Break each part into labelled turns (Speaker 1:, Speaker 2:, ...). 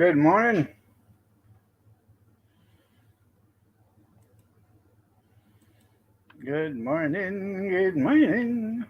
Speaker 1: Good morning. Good morning. Good morning.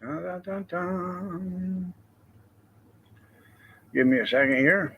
Speaker 1: Dun, dun, dun, dun. Give me a second here.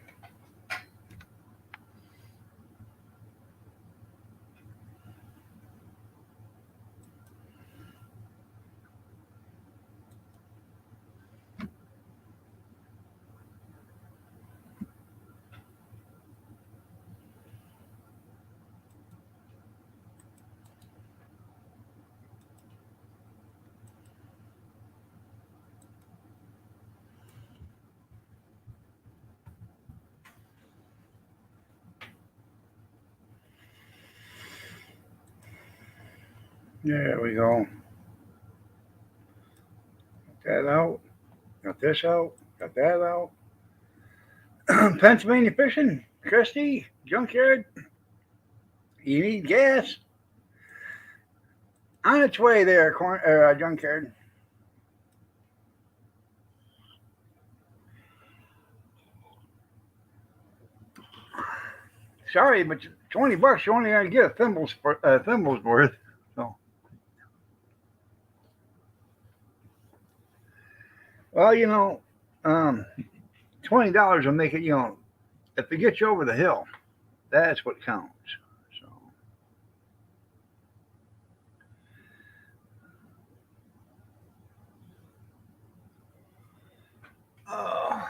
Speaker 1: There we go. Got that out. Got this out. Got that out. Pennsylvania fishing. Christy, junkyard. You need gas. On its way there, junkyard. Sorry, but $20, you're only going to get a thimble's worth. So, well, um, $20 will make it. If it gets you over the hill, that's what counts. So, oh,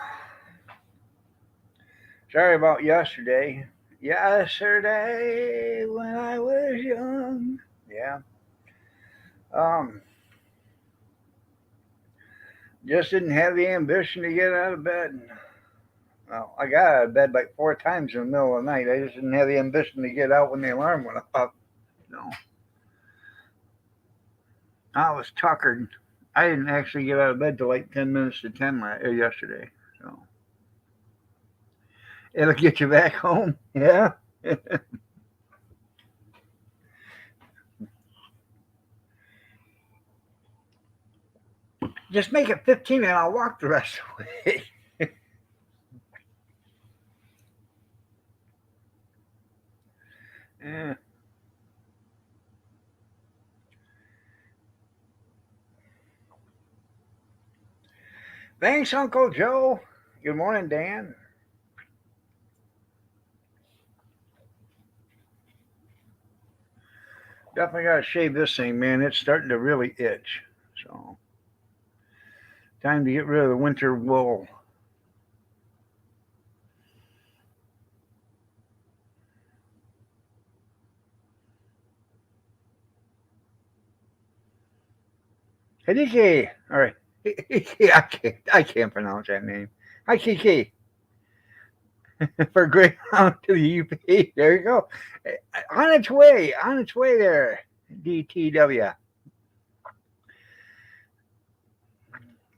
Speaker 1: sorry about yesterday. Yesterday when I was young. Yeah. Um, just didn't have the ambition to get out of bed. Well, I got out of bed like four times in the middle of the night. I just didn't have the ambition to get out when the alarm went up. No, I was tuckered. I didn't actually get out of bed till like 10 minutes to 10 yesterday. So it'll get you back home. Yeah. Just make it 15 and I'll walk the rest of the way. Yeah. Thanks, Uncle Joe. Good morning, Dan. Definitely got to shave this thing, man. It's starting to really itch. So, time to get rid of the winter wool. Hidiki. All right. I can't pronounce that name. Hi, Kiki. For Greyhound to the UP. There you go. On its way. On its way there. DTW.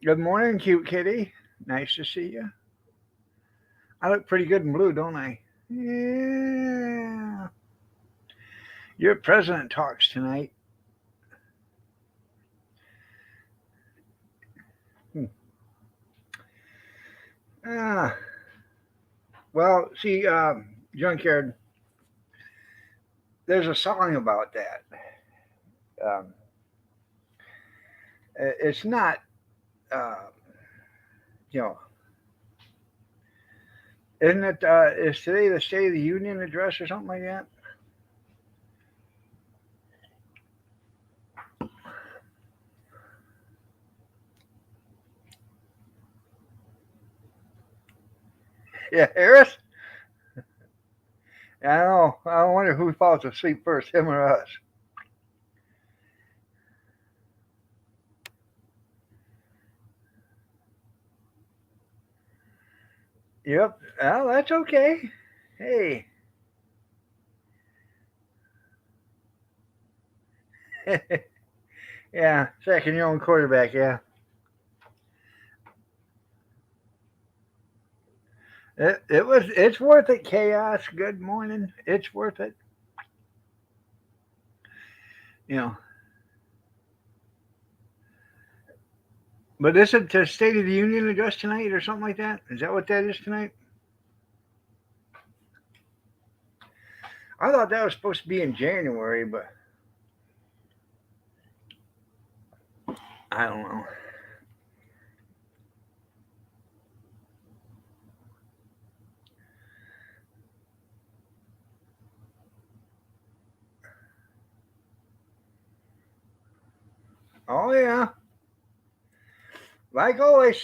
Speaker 1: Good morning, cute kitty. Nice to see you. I look pretty good in blue, don't I? Yeah. Your president talks tonight. Hmm. Ah, well, see, Junkyard, there's a song about that. Um, it's not, uh, you know, isn't it, is today the State of the Union address or something like that? Yeah, Harris. I don't know. I wonder who falls asleep first, him or us. Yep. Well, that's okay. Hey. Yeah, second your own quarterback. Yeah. It's worth it. Chaos. Good morning. It's worth it. You know. But isn't the State of the Union address tonight or something like that? Is that what that is tonight? I thought that was supposed to be in January, but I don't know. Oh yeah, like always.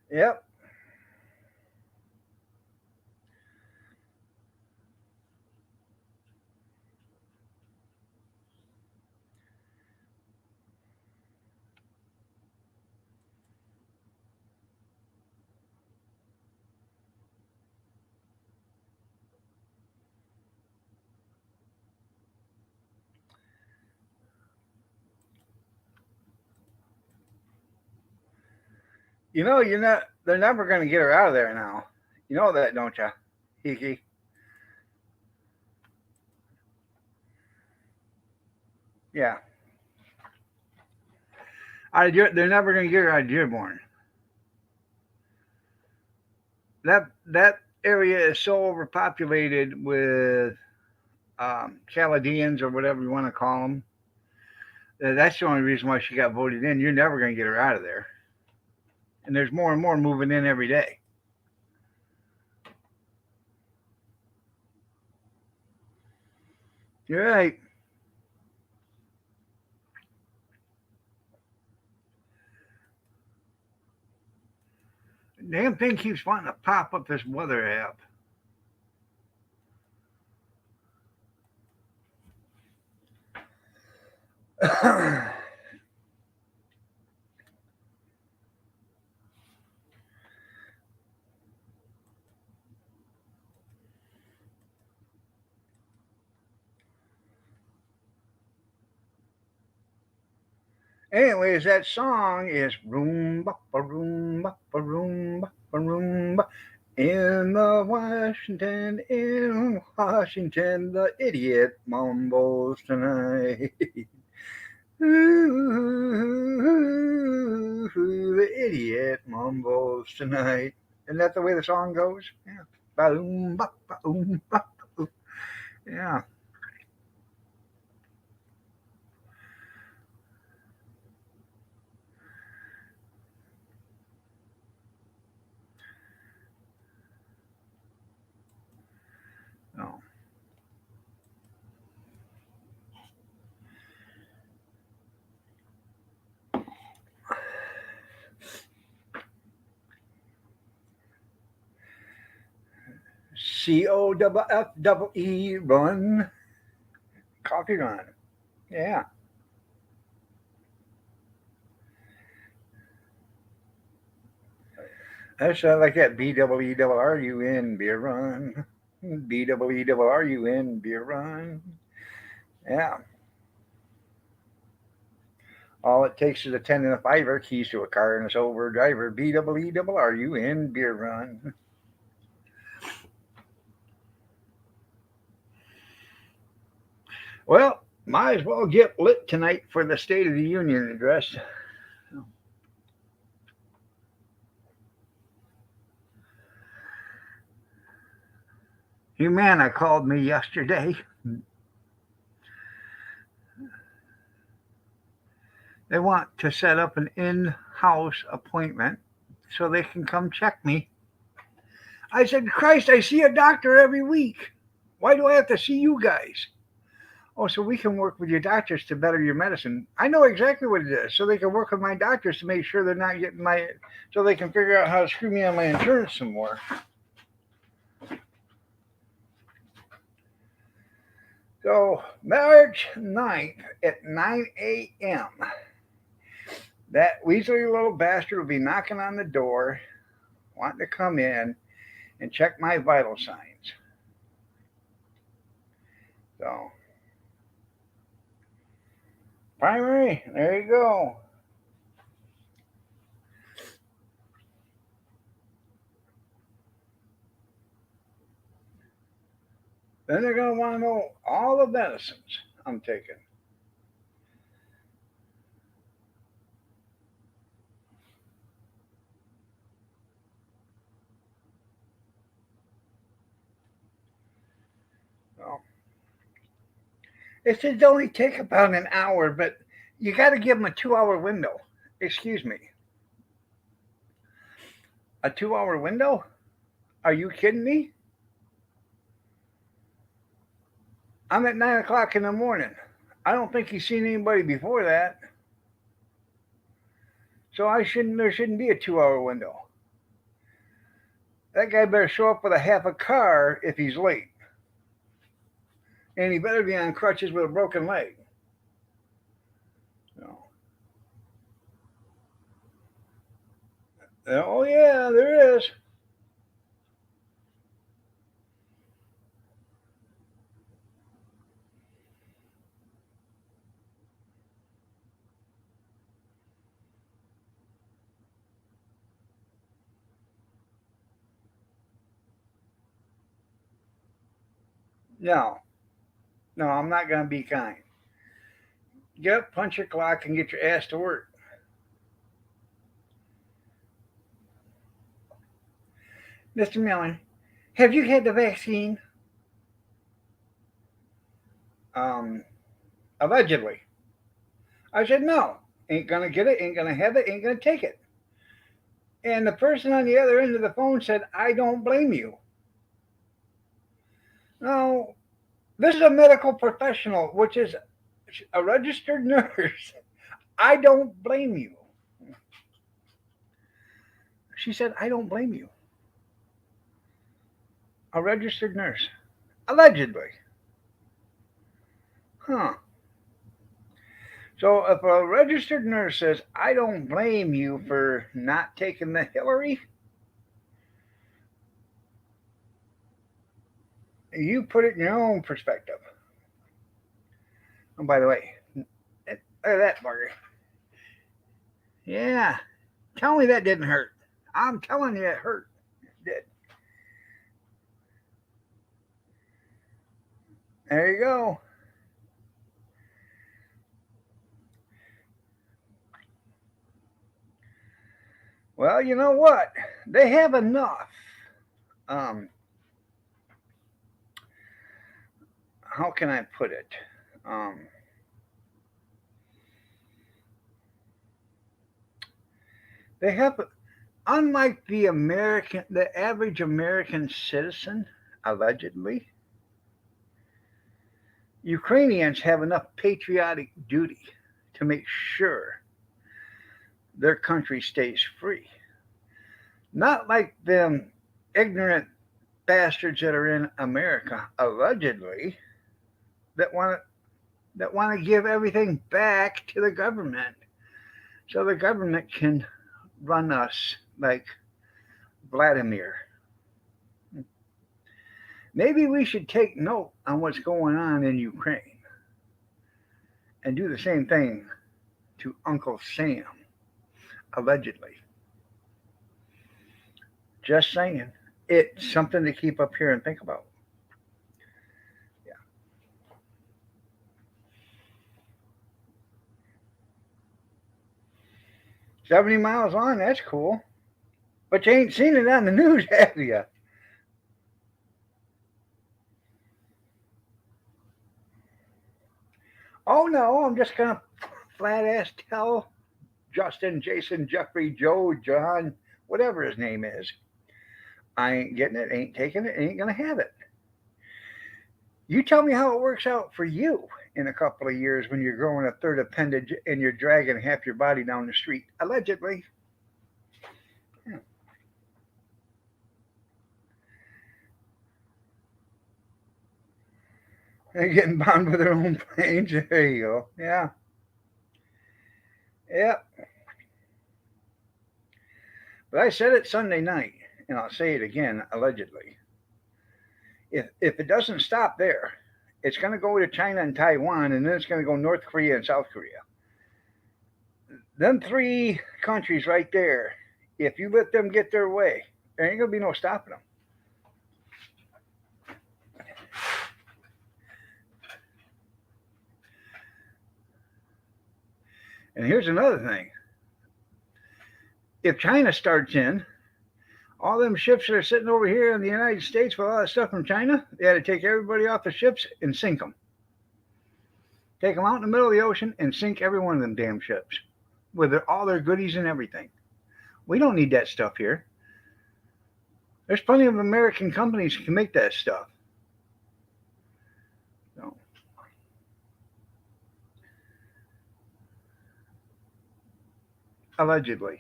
Speaker 1: Yep. You know, you're not. They're never going to get her out of there now. You know that, don't you, Hiki? Yeah. They're never going to get her out of Dearborn. That area is so overpopulated with Chaldeans or whatever you want to call them. That's the only reason why she got voted in. You're never going to get her out of there. And there's more and more moving in every day. You're right. Damn thing keeps wanting to pop up this weather app. Anyways, that song is Roomba, Roomba, Roomba, Roomba. In Washington, the idiot mumbles tonight. Ooh, the idiot mumbles tonight. Isn't that the way the song goes? Yeah. Ba-boom, ba-boom, ba-boom. Yeah. Oh. COFFE run. Coffee run. Yeah. That's like that BWERRUN beer run. BWERRUN beer run. Yeah. All it takes is a 10 and a fiver, keys to a car and a sober driver. BWERRUN beer run. Well, might as well get lit tonight for the State of the Union address. Humana called me yesterday. They want to set up an in house appointment so they can come check me. I said, Christ, I see a doctor every week. Why do I have to see you guys? Oh, so we can work with your doctors to better your medicine. I know exactly what it is. So they can work with my doctors to make sure they're not getting so they can figure out how to screw me on my insurance some more. So March 9th at 9 a.m., that weaselly little bastard will be knocking on the door, wanting to come in and check my vital signs. So, primary, there you go. Then they're going to want to know all the medicines I'm taking. So, it should only take about an hour, but you got to give them a 2 hour window. Excuse me. A 2 hour window? Are you kidding me? I'm at 9 o'clock in the morning. I don't think he's seen anybody before that. So there shouldn't be a 2 hour window. That guy better show up with a half a car if he's late. And he better be on crutches with a broken leg. So, oh yeah, there is. No, no, I'm not going to be kind. Get up, punch your clock, and get your ass to work. Mr. Miller, have you had the vaccine? Um, Allegedly. I said, no. Ain't going to get it, ain't going to have it, ain't going to take it. And the person on the other end of the phone said, I don't blame you. No, this is a medical professional, which is a registered nurse. I don't blame you. She said, I don't blame you. A registered nurse. Allegedly. Huh. So if a registered nurse says, I don't blame you for not taking the Hillary, you put it in your own perspective. And by the way, look at that bugger. Yeah. Tell me that didn't hurt. I'm telling you it hurt. It did. There you go. Well, you know what? They have enough. Um, how can I put it? Um, they have, unlike the average American citizen, allegedly, Ukrainians have enough patriotic duty to make sure their country stays free. Not like them ignorant bastards that are in America, allegedly, that want to give everything back to the government so the government can run us like Vladimir. Maybe we should take note on what's going on in Ukraine and do the same thing to Uncle Sam, allegedly. Just saying. It's something to keep up here and think about. Yeah. 70 miles on, that's cool. But you ain't seen it on the news, have you? Oh no, I'm just gonna flat ass tell Justin, Jason, Jeffrey, Joe, John, whatever his name is. I ain't getting it, ain't taking it, ain't gonna have it. You tell me how it works out for you in a couple of years when you're growing a third appendage and you're dragging half your body down the street. Allegedly. Yeah. They're getting bombed with their own planes. There you go. Yeah. Yep. But I said it Sunday night, and I'll say it again, allegedly. If it doesn't stop there, it's going to go to China and Taiwan, and then it's going to go North Korea and South Korea. Them three countries right there, if you let them get their way, there ain't going to be no stopping them. And here's another thing. If China starts in, all them ships that are sitting over here in the United States with all that stuff from China, they had to take everybody off the ships and sink them. Take them out in the middle of the ocean and sink every one of them damn ships with all their goodies and everything. We don't need that stuff here. There's plenty of American companies that can make that stuff. So, allegedly.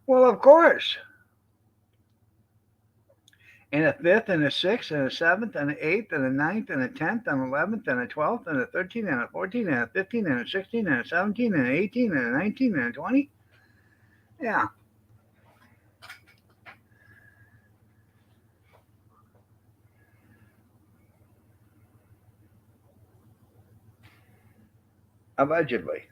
Speaker 1: Well, of course. And a fifth, and a sixth, and a seventh, and an eighth, and a ninth, and a 10th, and 11th, and a 12th, and a 13th, and a 14th, and a 15th, and a 16th, and a 17th, and an 18th, and a 19th, and a 20. Yeah. Allegedly.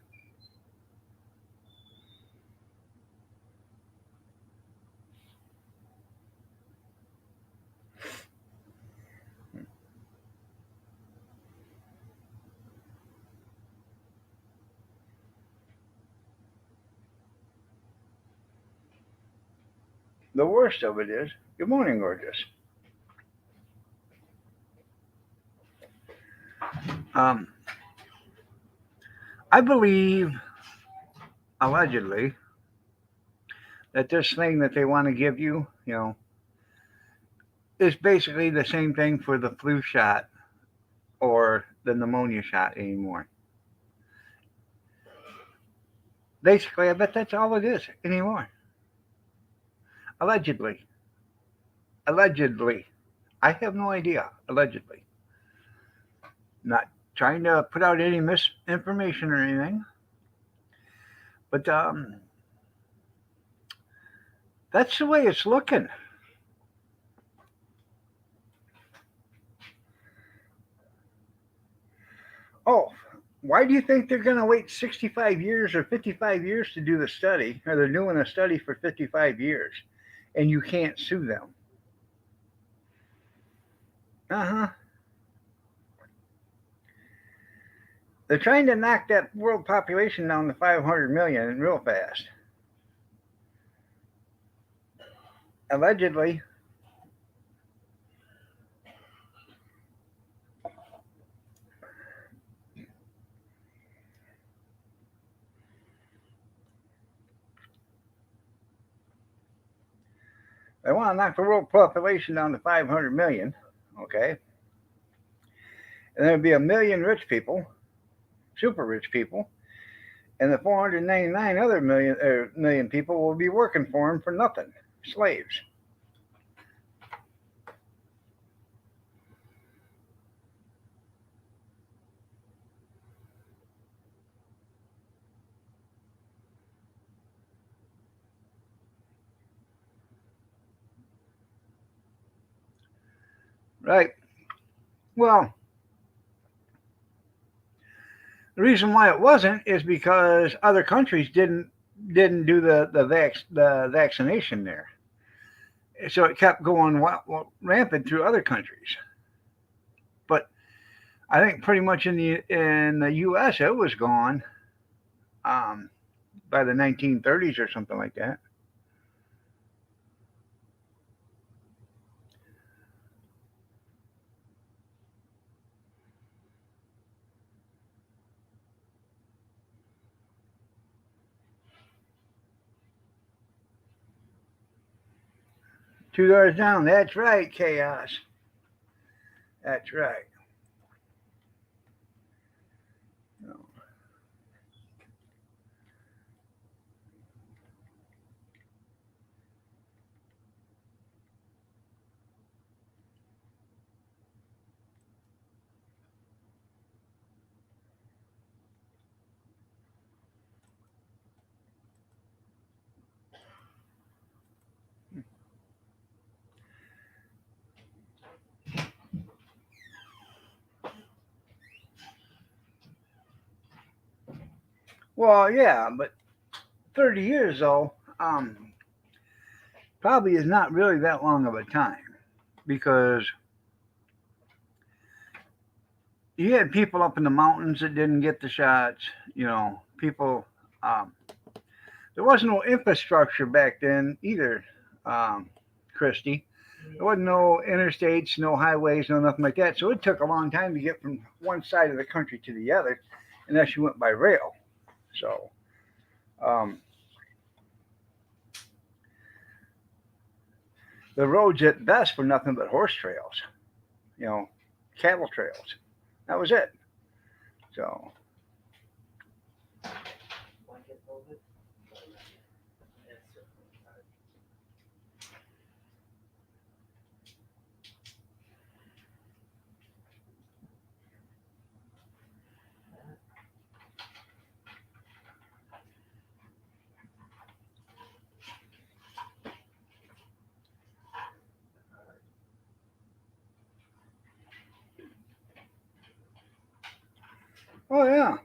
Speaker 1: The worst of it is, good morning, gorgeous. Um, I believe, allegedly, that this thing that they want to give you, is basically the same thing for the flu shot or the pneumonia shot anymore. Basically, I bet that's all it is anymore. Allegedly. Allegedly. I have no idea. Allegedly. Not trying to put out any misinformation or anything. But that's the way it's looking. Oh, why do you think they're going to wait 65 years or 55 years to do the study? Or they're doing a study for 55 years and you can't sue them? Uh huh. They're trying to knock that world population down to 500 million real fast. Allegedly. They want to knock the world population down to 500 million, okay? And there'll be a million rich people, super rich people, and the 499 other million people will be working for them for nothing, slaves. Right. Well, the reason why it wasn't is because other countries didn't do the vaccination there, so it kept going rampant through other countries. But I think pretty much in the U.S. it was gone. Um, by the 1930s or something like that. 2 doors down. That's right, chaos. That's right. Yeah, but 30 years though, probably is not really that long of a time because you had people up in the mountains that didn't get the shots. People. Um, there wasn't no infrastructure back then either, Christy. There wasn't no interstates, no highways, no nothing like that. So it took a long time to get from one side of the country to the other, unless you went by rail. So um, the roads at best were nothing but horse trails, you know, cattle trails. That was it. So, oh yeah,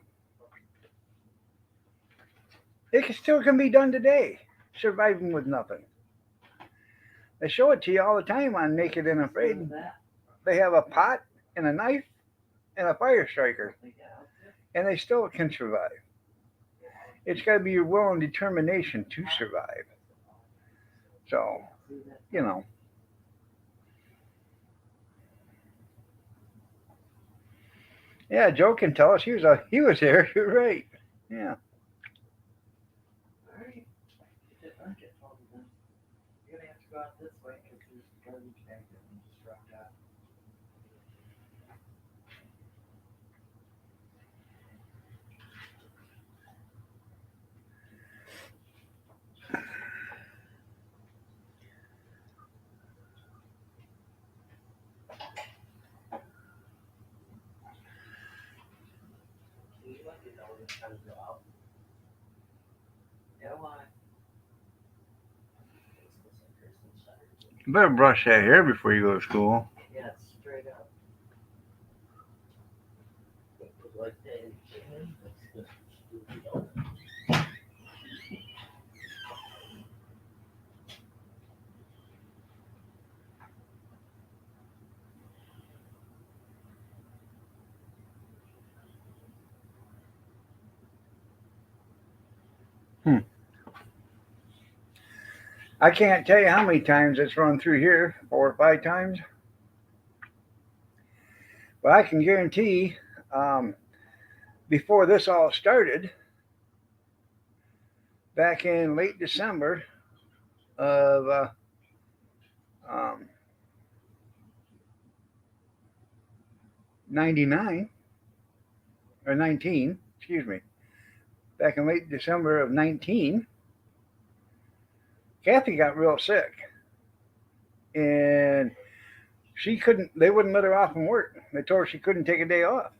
Speaker 1: still can be done today. Surviving with nothing. They show it to you all the time on Naked and Afraid. They have a pot and a knife and a fire striker, and they still can survive. It's got to be your will and determination to survive. So, you know, yeah. Joe can tell us he was there. You're right. Yeah. You better brush that hair before you go to school. Hmm. I can't tell you how many times it's run through here, 4 or 5 times, but I can guarantee um, before this all started, back in late December of um, 99 or 19, excuse me, back in late December of 19, Kathy got real sick and she couldn't, they wouldn't let her off from work. They told her she couldn't take a day off.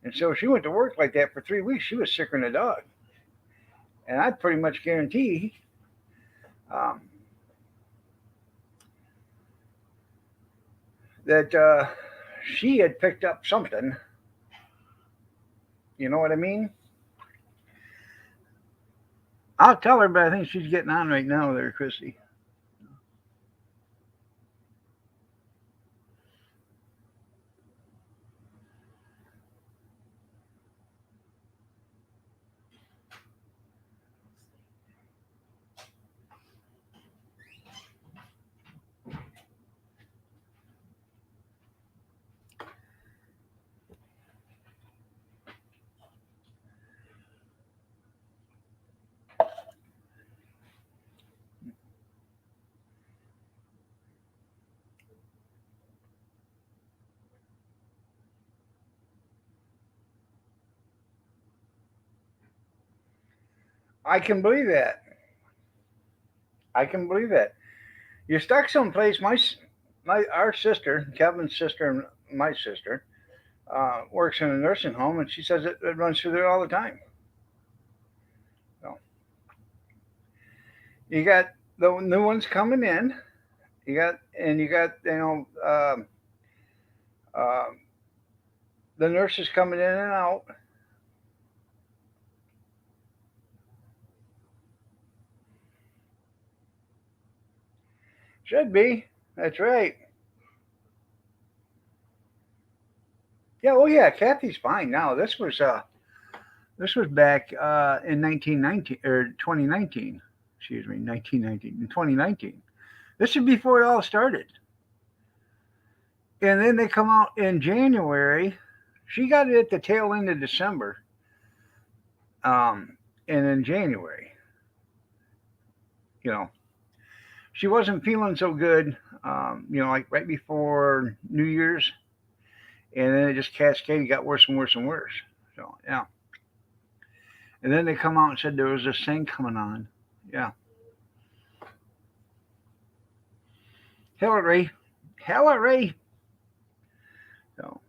Speaker 1: And so she went to work like that for 3 weeks. She was sicker than a dog. And I pretty much guarantee um, that she had picked up something. You know what I mean? I'll tell her, but I think she's getting on right now there, Chrissy. I can believe that. I can believe that. You're stuck someplace. Our sister, Kevin's sister, and my sister, works in a nursing home, and she says it runs through there all the time. So you got the new ones coming in. You got um, the nurses coming in and out. Should be. That's right. Yeah. Oh yeah. Kathy's fine now. This was back in 1919 or 2019. Excuse me, 1919 in 2019. This is before it all started. And then they come out in January. She got it at the tail end of December, um, and in January, you know, she wasn't feeling so good. Like right before New Year's, and then it just cascaded, got worse and worse and worse. So yeah, and then they come out and said there was this thing coming on. Yeah, Hillary, Hillary. So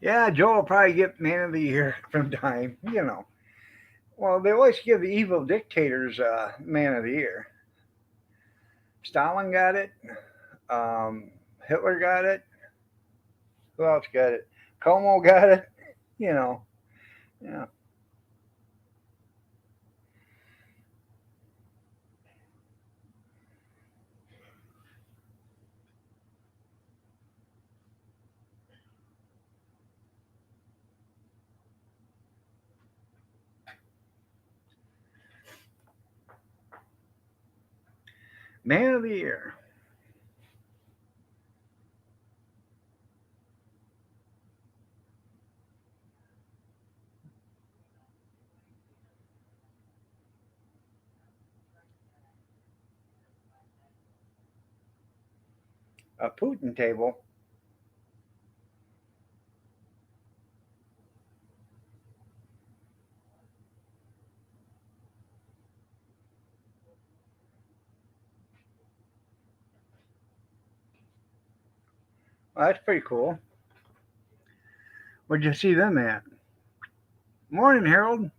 Speaker 1: yeah, Joe will probably get Man of the Year from time. Well, they always give the evil dictators Man of the Year. Stalin got it. Um, Hitler got it. Who else got it? Como got it. You know, yeah. Man of the Year. A Putin table. Well, that's pretty cool. Where'd you see them at? Morning, Harold.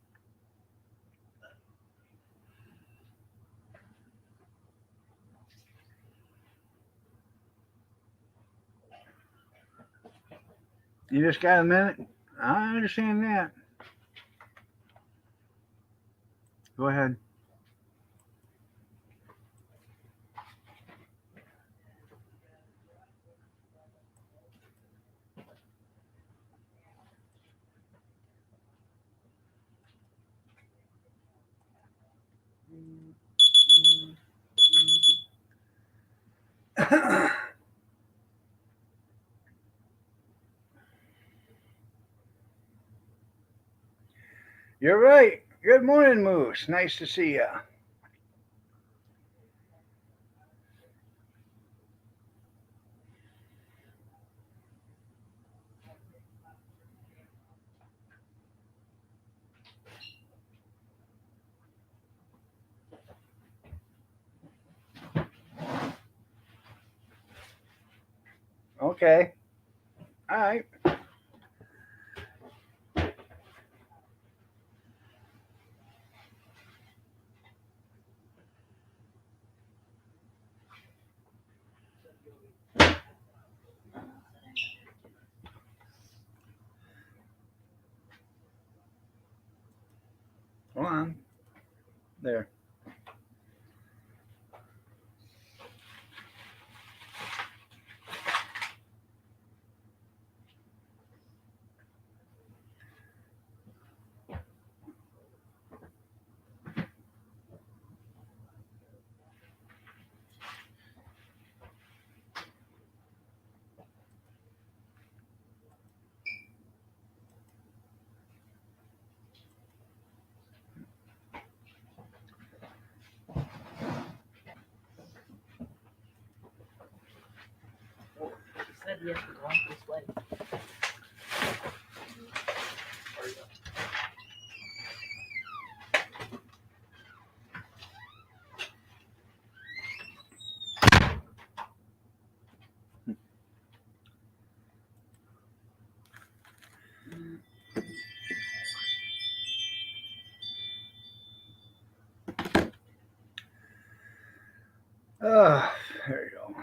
Speaker 1: You just got a minute? I understand that. Go ahead. You're right. Good morning, Moose. Nice to see you. Okay. All right. Hold on. There.
Speaker 2: She said he has to walk this way.
Speaker 1: There you go.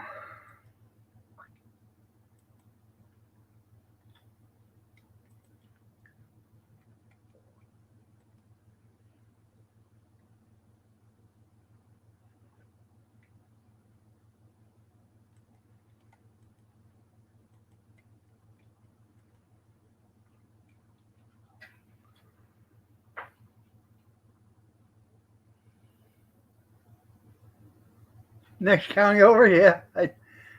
Speaker 1: Next county over, yeah. I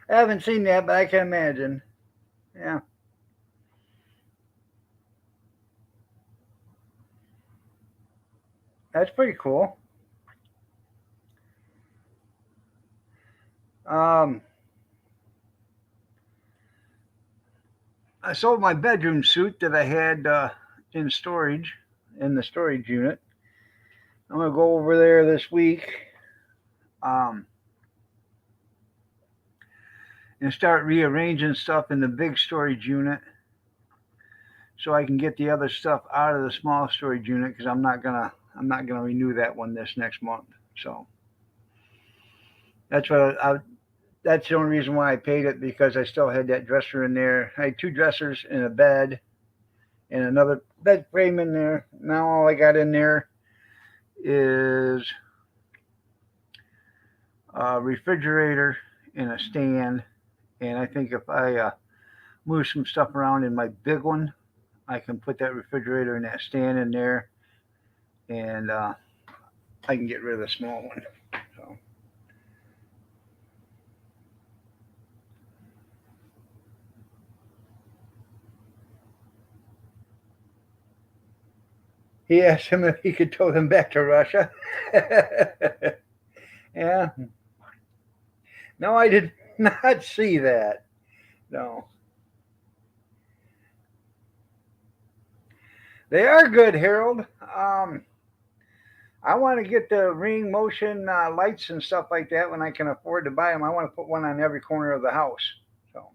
Speaker 1: haven't seen that, but I can imagine. Yeah, that's pretty cool. Um, I sold my bedroom suit that I had in storage in the storage unit. I'm gonna go over there this week um, and start rearranging stuff in the big storage unit so I can get the other stuff out of the small storage unit because I'm not gonna renew that one this next month. So that's what that's the only reason why I paid it because I still had that dresser in there. I had two dressers and a bed and another bed frame in there. Now all I got in there is a refrigerator and a stand. And I think if I move some stuff around in my big one, I can put that refrigerator and that stand in there, and I can get rid of the small one. So he asked him if he could tow them back to Russia. Yeah. No, I did not see that. No. They are good, Harold. I want to get the ring motion lights and stuff like that when I can afford to buy them. I want to put one on every corner of the house. So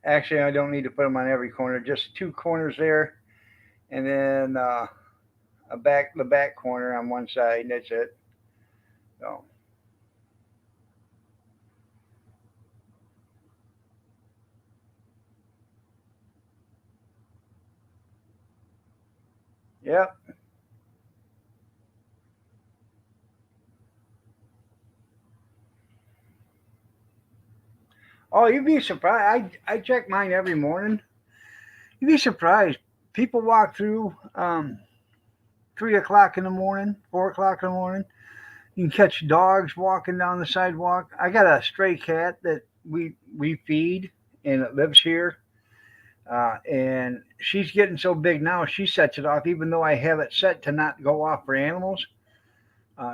Speaker 1: actually, I don't need to put them on every corner. Just two corners there, and then the back corner on one side. And that's it. So yep. Oh, you'd be surprised. I check mine every morning. You'd be surprised. People walk through 3 o'clock in the morning, 4 o'clock in the morning. You can catch dogs walking down the sidewalk. I got a stray cat that we feed, and it lives here. And she's getting so big now, she sets it off, even though I have it set to not go off for animals.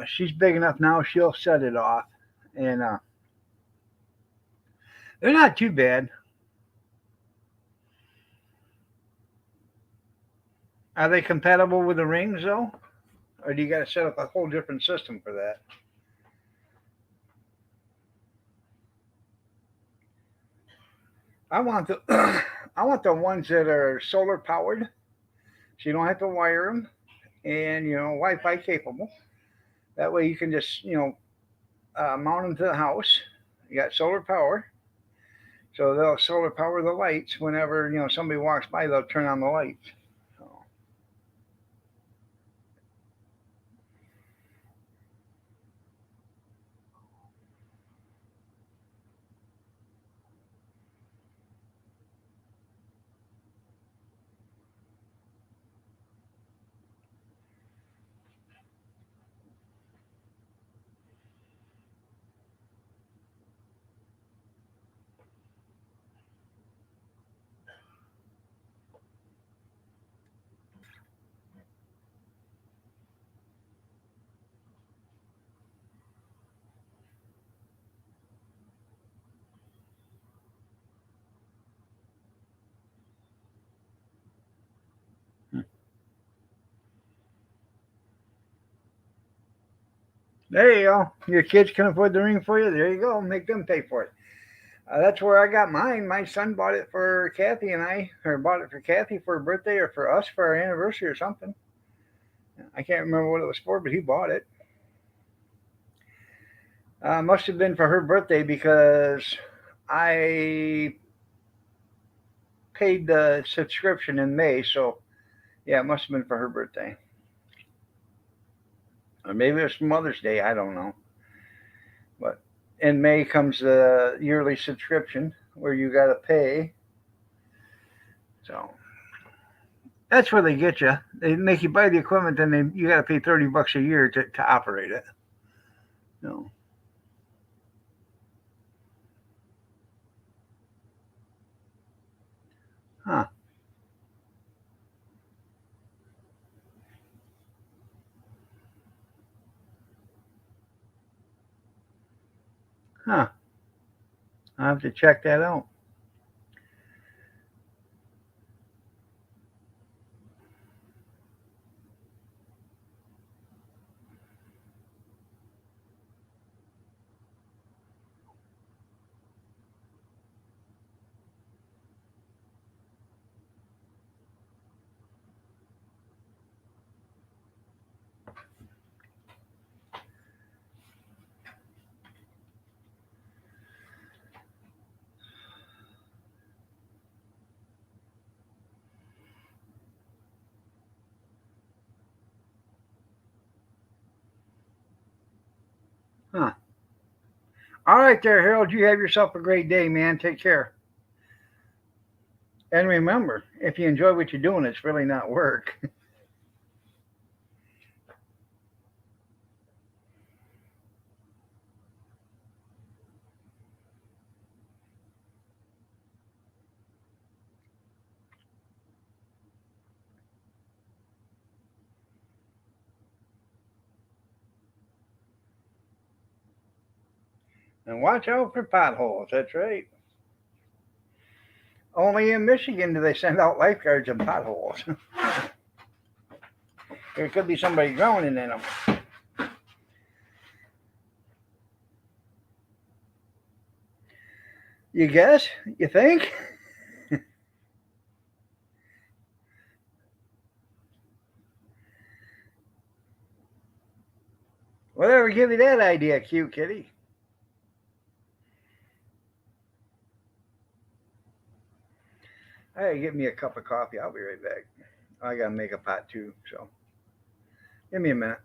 Speaker 1: She's big enough now; she'll set it off, and they're not too bad. Are they compatible with the rings though, or do you got to set up a whole different system for that? I want the I want the ones that are solar powered, so you don't have to wire them, and Wi-Fi capable. That way you can just mount them to the house. You got solar power, so they'll solar power the lights. Whenever somebody walks by, they'll turn on the lights. So, there you go. Your kids can afford the ring for you. There you go. Make them pay for it. That's where I got mine. My son bought it for Kathy and I, or bought it for Kathy for her birthday or for us for our anniversary or something. I can't remember what it was for, but he bought it. Must have been for her birthday because I paid the subscription in May, so yeah, it must have been for her birthday. Or maybe it was Mother's Day, I don't know. But in May comes the yearly subscription where you got to pay. So that's where they get you. They make you buy the equipment, then you got to pay $30 a year to operate it. So, huh, huh. I will have to check that out. Huh. All right, there, Harold. You have yourself a great day, man. Take care. And remember, if you enjoy what you're doing, it's really not work. And watch out for potholes. That's right. Only in Michigan do they send out lifeguards in potholes. There could be somebody drowning in them. You guess? You think? Whatever give you that idea, cute kitty? Hey, get me a cup of coffee. I'll be right back. I gotta make a pot too, so give me a minute.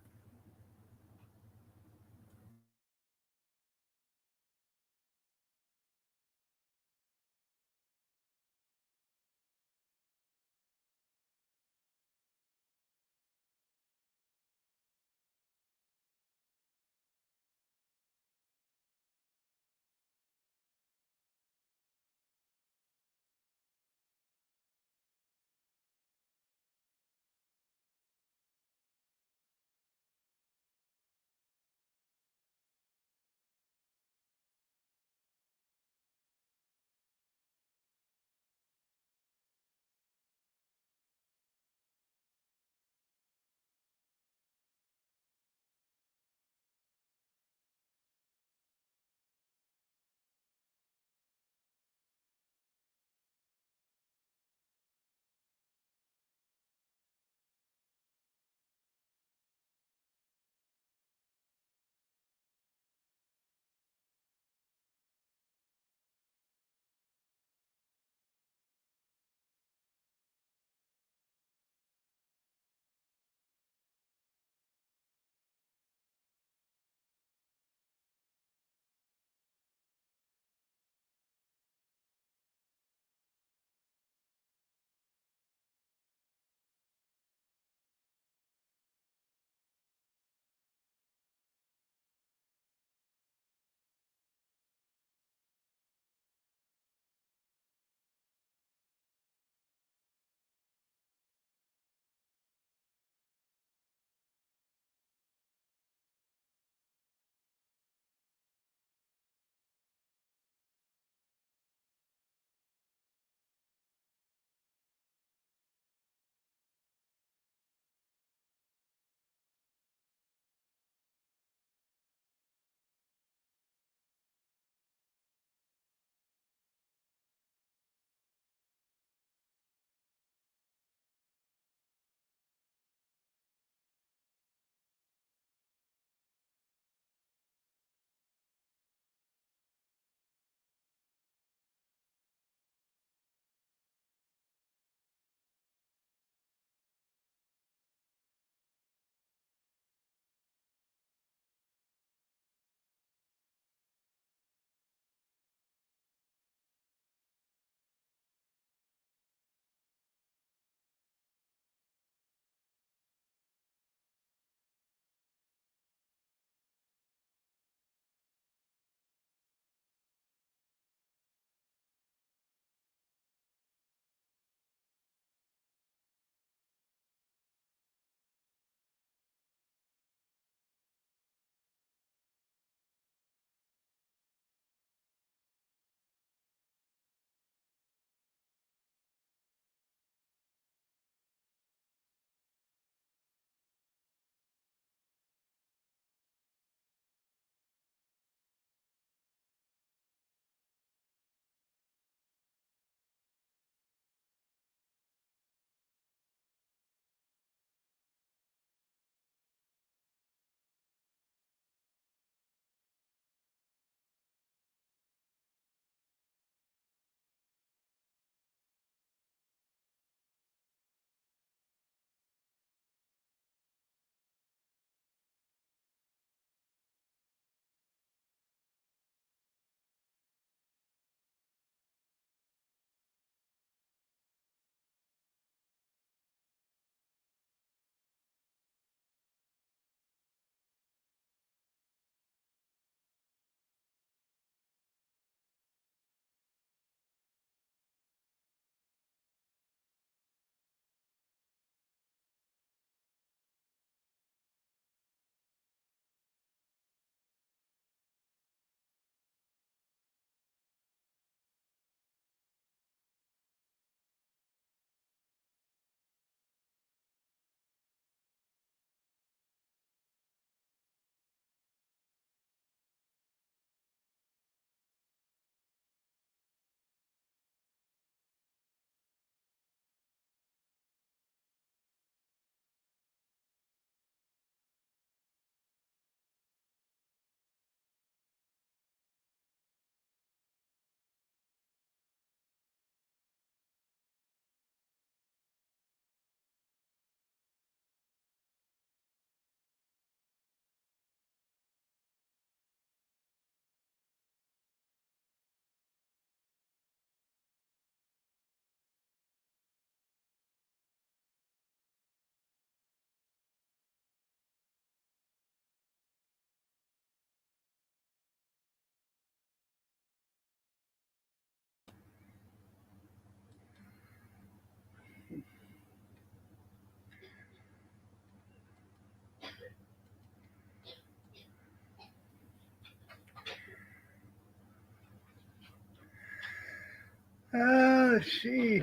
Speaker 1: Let's see.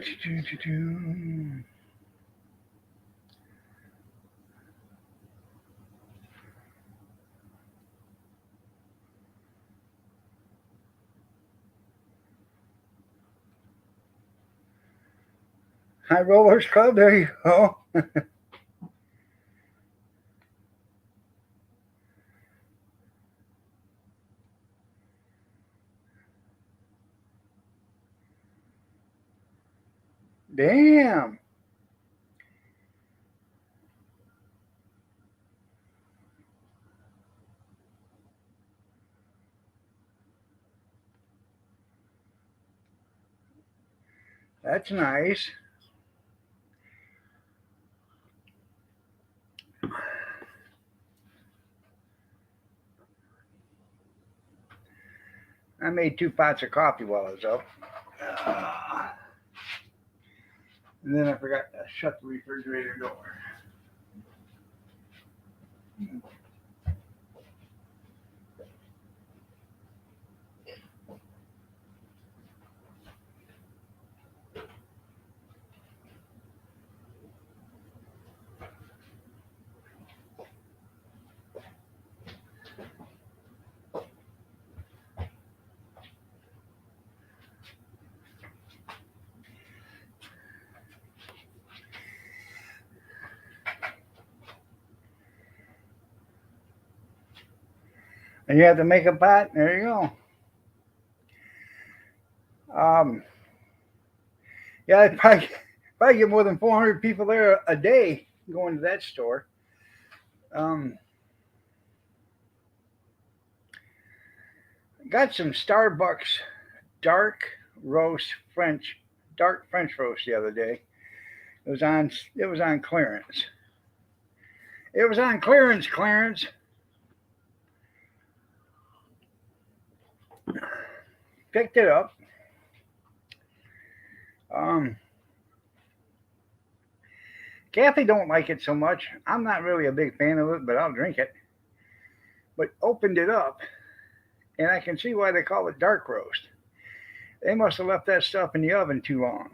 Speaker 1: High Rollers Club. There you go. Damn. That's nice. I made 2 pots of coffee while I was up. And then I forgot to shut the refrigerator door. And you have to make a pot. There you go. Um, yeah, I probably get more than 400 people there a day going to that store. Um, got some Starbucks dark roast French, dark French roast the other day. It was on clearance. It was on clearance, Clarence. Picked it up. Um, Kathy don't like it so much. I'm not really a big fan of it, but I'll drink it. But opened it up, and I can see why they call it dark roast. They must have left that stuff in the oven too long,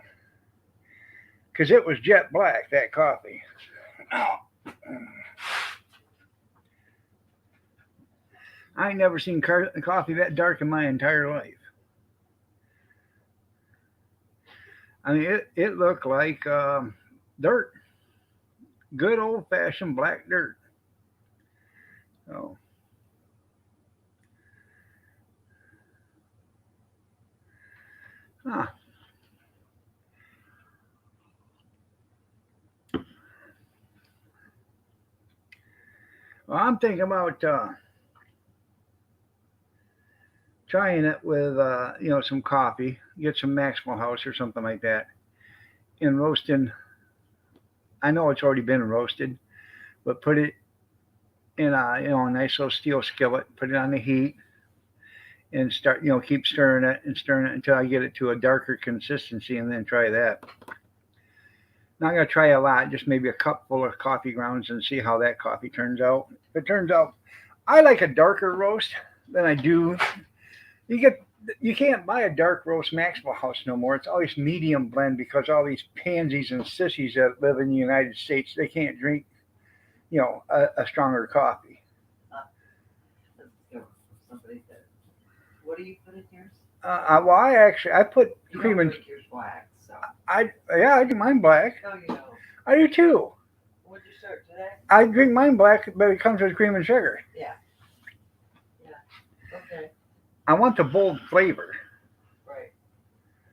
Speaker 1: because it was jet black, that coffee. Oh, I ain't never seen coffee that dark in my entire life. I mean, it looked like dirt, good old fashioned black dirt. Oh, huh. Well, I'm thinking about trying it with some coffee, get some Maxwell House or something like that, and roasting. I know it's already been roasted, but put it in a nice little steel skillet, put it on the heat, and start keep stirring it until I get it to a darker consistency, and then try that. Not gonna try a lot, just maybe a cup full of coffee grounds and see how that coffee turns out. If it turns out I like a darker roast than I do. You get you can't buy a dark roast Maxwell House no more. It's always medium blend because all these pansies and sissies that live in the United States they can't drink a stronger coffee.
Speaker 2: Somebody said, what do you put in yours?
Speaker 1: Well, I put
Speaker 2: You
Speaker 1: cream
Speaker 2: don't
Speaker 1: and
Speaker 2: drink yours black, so.
Speaker 1: I do mine black.
Speaker 2: No, you don't.
Speaker 1: I do too.
Speaker 2: What'd you start today?
Speaker 1: I drink mine black, but it comes with cream and sugar.
Speaker 2: Yeah. Yeah. Okay.
Speaker 1: I want the bold flavor.
Speaker 2: Right.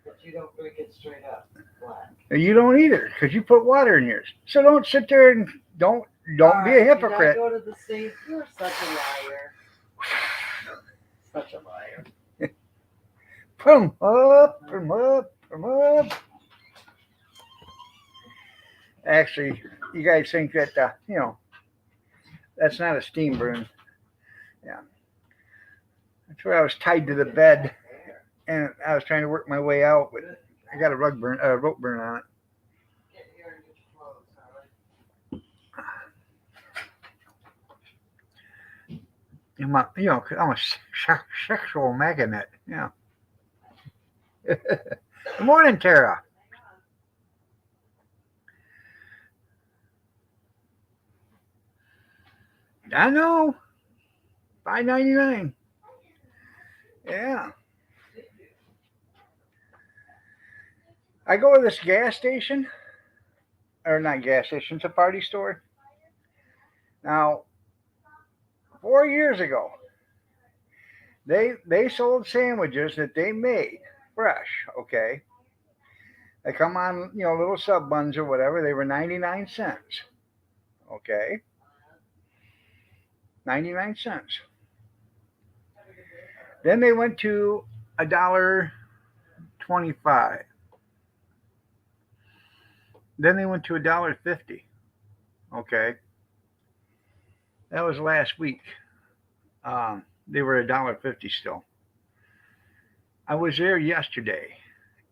Speaker 2: But you don't drink it straight up black.
Speaker 1: You don't either because you put water in yours. So don't sit there and don't
Speaker 2: All
Speaker 1: be a
Speaker 2: right,
Speaker 1: hypocrite.
Speaker 2: Did I go to the same? You're such a liar. Such a liar.
Speaker 1: Put 'em up, put 'em up, put 'em up. Actually, you guys think that that's not a steam burn. Yeah, that's where I was tied to the bed and I was trying to work my way out, but I got a rope burn on it.
Speaker 2: Get here and get your clothes,
Speaker 1: I'm a sexual magnet. Yeah. Good morning, Tara. I know. $5.99. Yeah. I go to this gas station, or not gas station, it's a party store. Now, 4 years ago, they sold sandwiches that they made fresh. Okay, they come on little sub buns or whatever. They were 99 cents. Okay, 99 cents. Then they went to $1.25. Then they went to $1.50. Okay, that was last week. They were $1.50 still. I was there yesterday,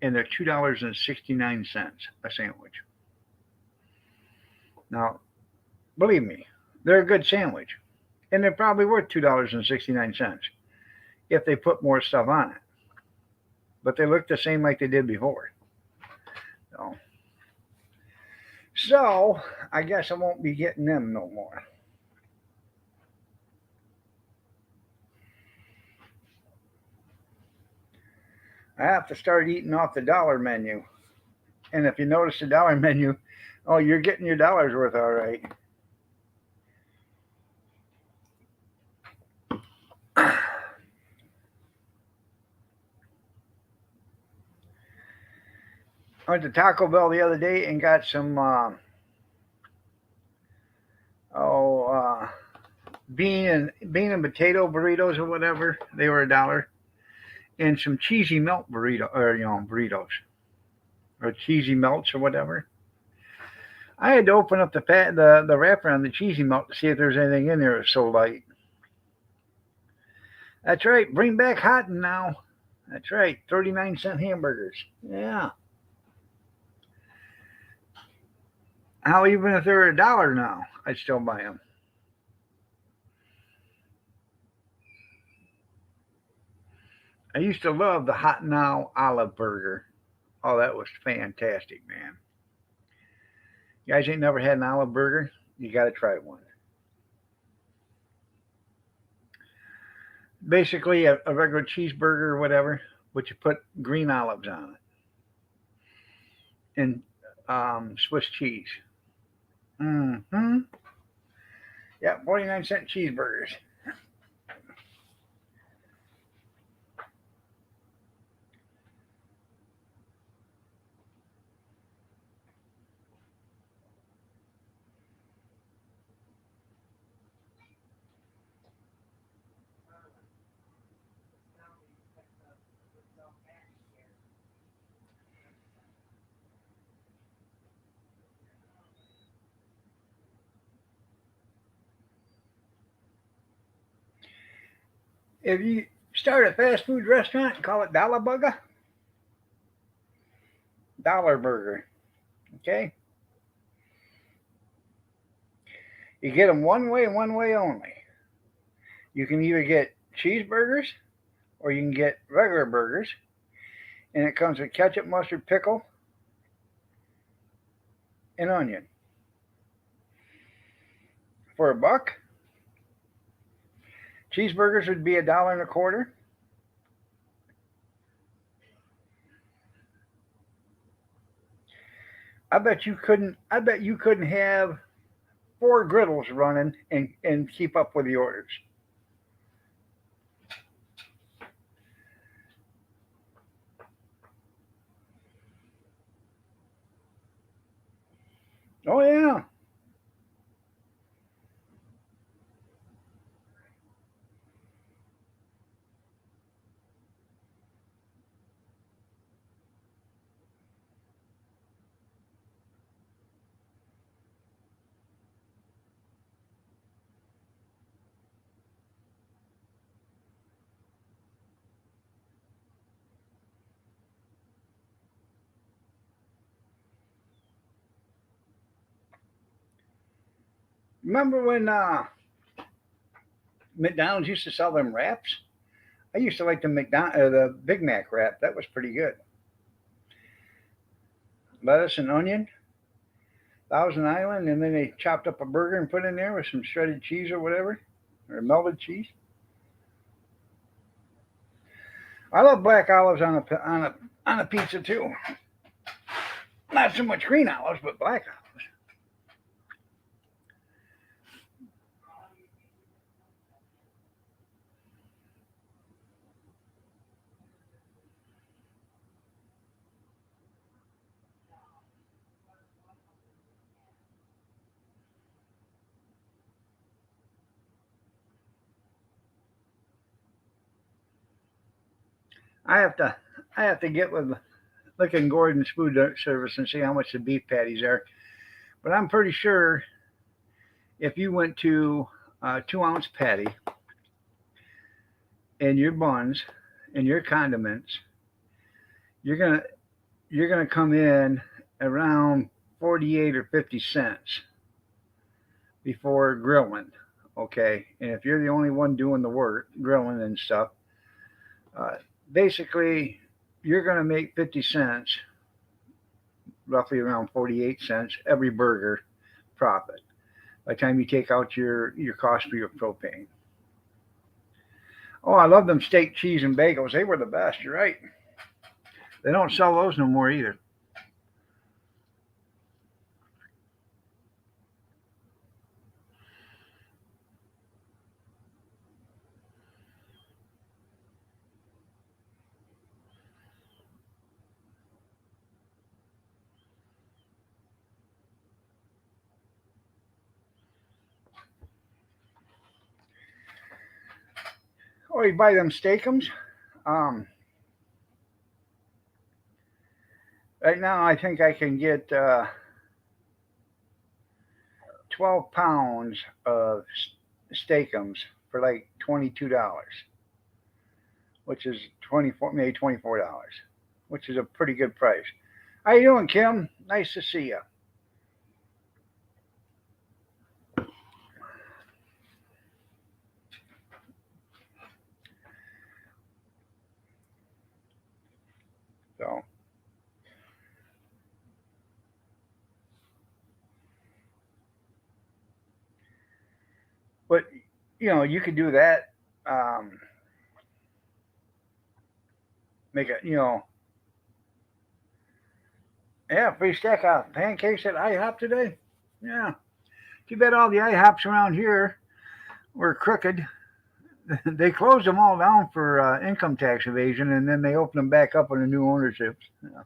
Speaker 1: and they're $2.69 a sandwich. Now, believe me, they're a good sandwich, and they're probably worth $2.69 if they put more stuff on it. But they look the same like they did before. So, so I guess I won't be getting them no more. I have to start eating off the dollar menu. And if you notice the dollar menu, oh, you're getting your dollar's worth all right. I went to Taco Bell the other day and got some oh bean and potato burritos or whatever. They were $1, and some cheesy melt burritos or cheesy melts or whatever. I had to open up the wrapper on the cheesy melt to see if there's anything in there. It was so light. That's right. Bring back hot now. That's right. 39-cent hamburgers. Yeah. How even if they're $1 now, I'd still buy them. I used to love the Hot Now Olive Burger. Oh, that was fantastic, man. You guys ain't never had an olive burger? You got to try one. Basically, a regular cheeseburger or whatever, but you put green olives on it and Swiss cheese. Mm-hmm. Yeah, 49-cent cheeseburgers. If you start a fast food restaurant and call it Dollar Bugger, Dollar Burger, okay? You get them one way and one way only. You can either get cheeseburgers or you can get regular burgers, and it comes with ketchup, mustard, pickle, and onion. For $1, cheeseburgers would be $1.25. I bet you couldn't. I bet you couldn't have four griddles running and keep up with the orders. Oh yeah. Remember when McDonald's used to sell them wraps? I used to like the the Big Mac wrap. That was pretty good. lettuce and onion, Thousand Island, and then they chopped up a burger and put in there with some shredded cheese or whatever, or melted cheese. I love black olives on a pizza too. Not so much green olives, but black olives. I have to I have to get with look in Gordon's food service and see how much the beef patties are. But I'm pretty sure if you went to a 2 ounce patty and your buns and your condiments, you're gonna you're gonna come in around 48 or 50 cents before grilling. Okay, and if you're the only one doing the work, grilling and stuff, uh, basically you're gonna make 50 cents, roughly around 48 cents every burger profit by the time you take out your cost for your propane. Oh, I love them steak, cheese, and bagels. They were the best. You're right. They don't sell those no more either. Oh, you buy them steakums. Um, right now, I think I can get 12 pounds of steakums for like $22, which is 24, maybe $24, which is a pretty good price. How you doing, Kim? Nice to see you. So, but you could do that. Um, make it, yeah, free stack of pancakes at IHOP today. Yeah, too bad all the IHOPs around here were crooked. They closed them all down for income tax evasion, and then they opened them back up under new ownership. Yeah.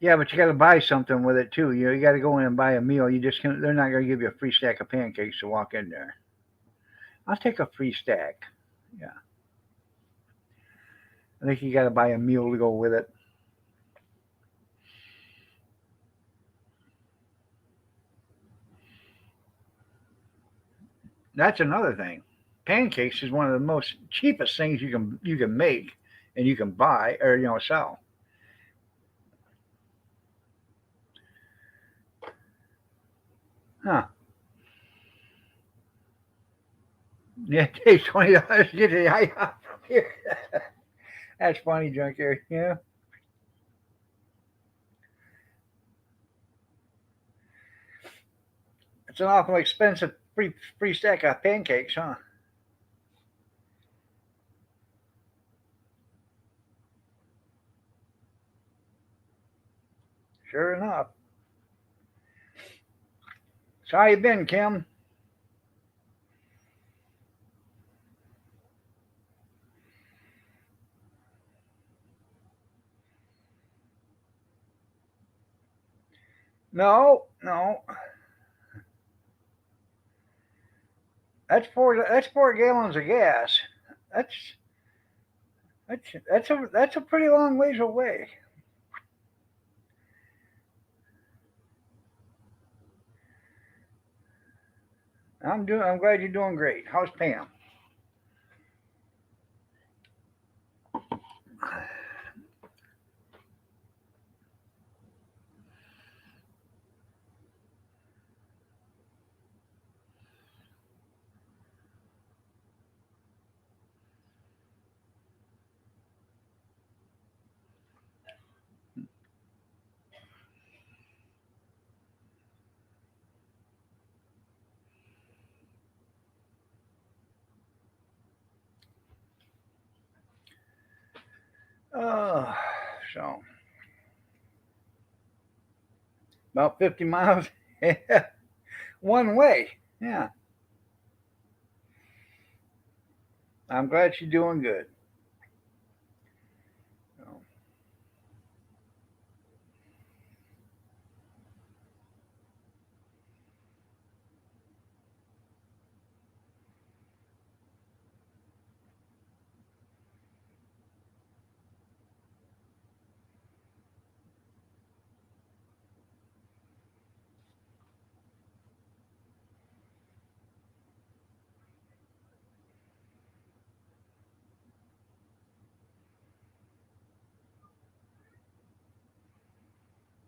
Speaker 1: Yeah, but you got to buy something with it too. You got to go in and buy a meal. You just can't, they're not going to give you a free stack of pancakes to walk in there. I'll take a free stack. Yeah, I think you got to buy a meal to go with it. That's another thing. Pancakes is one of the most cheapest things you can make and you can buy or sell. Huh? Yeah, it takes $20 to get to the IHOP from here. That's funny, Junkyard. Yeah, it's an awful expensive free stack of pancakes, huh? Sure enough. So how you been, Kim? No, no. That's 4 gallons of gas. That's that's a pretty long ways away. I'm glad you're doing great. How's Pam? Uh, so about 50 miles one way. Yeah, I'm glad she's doing good. So,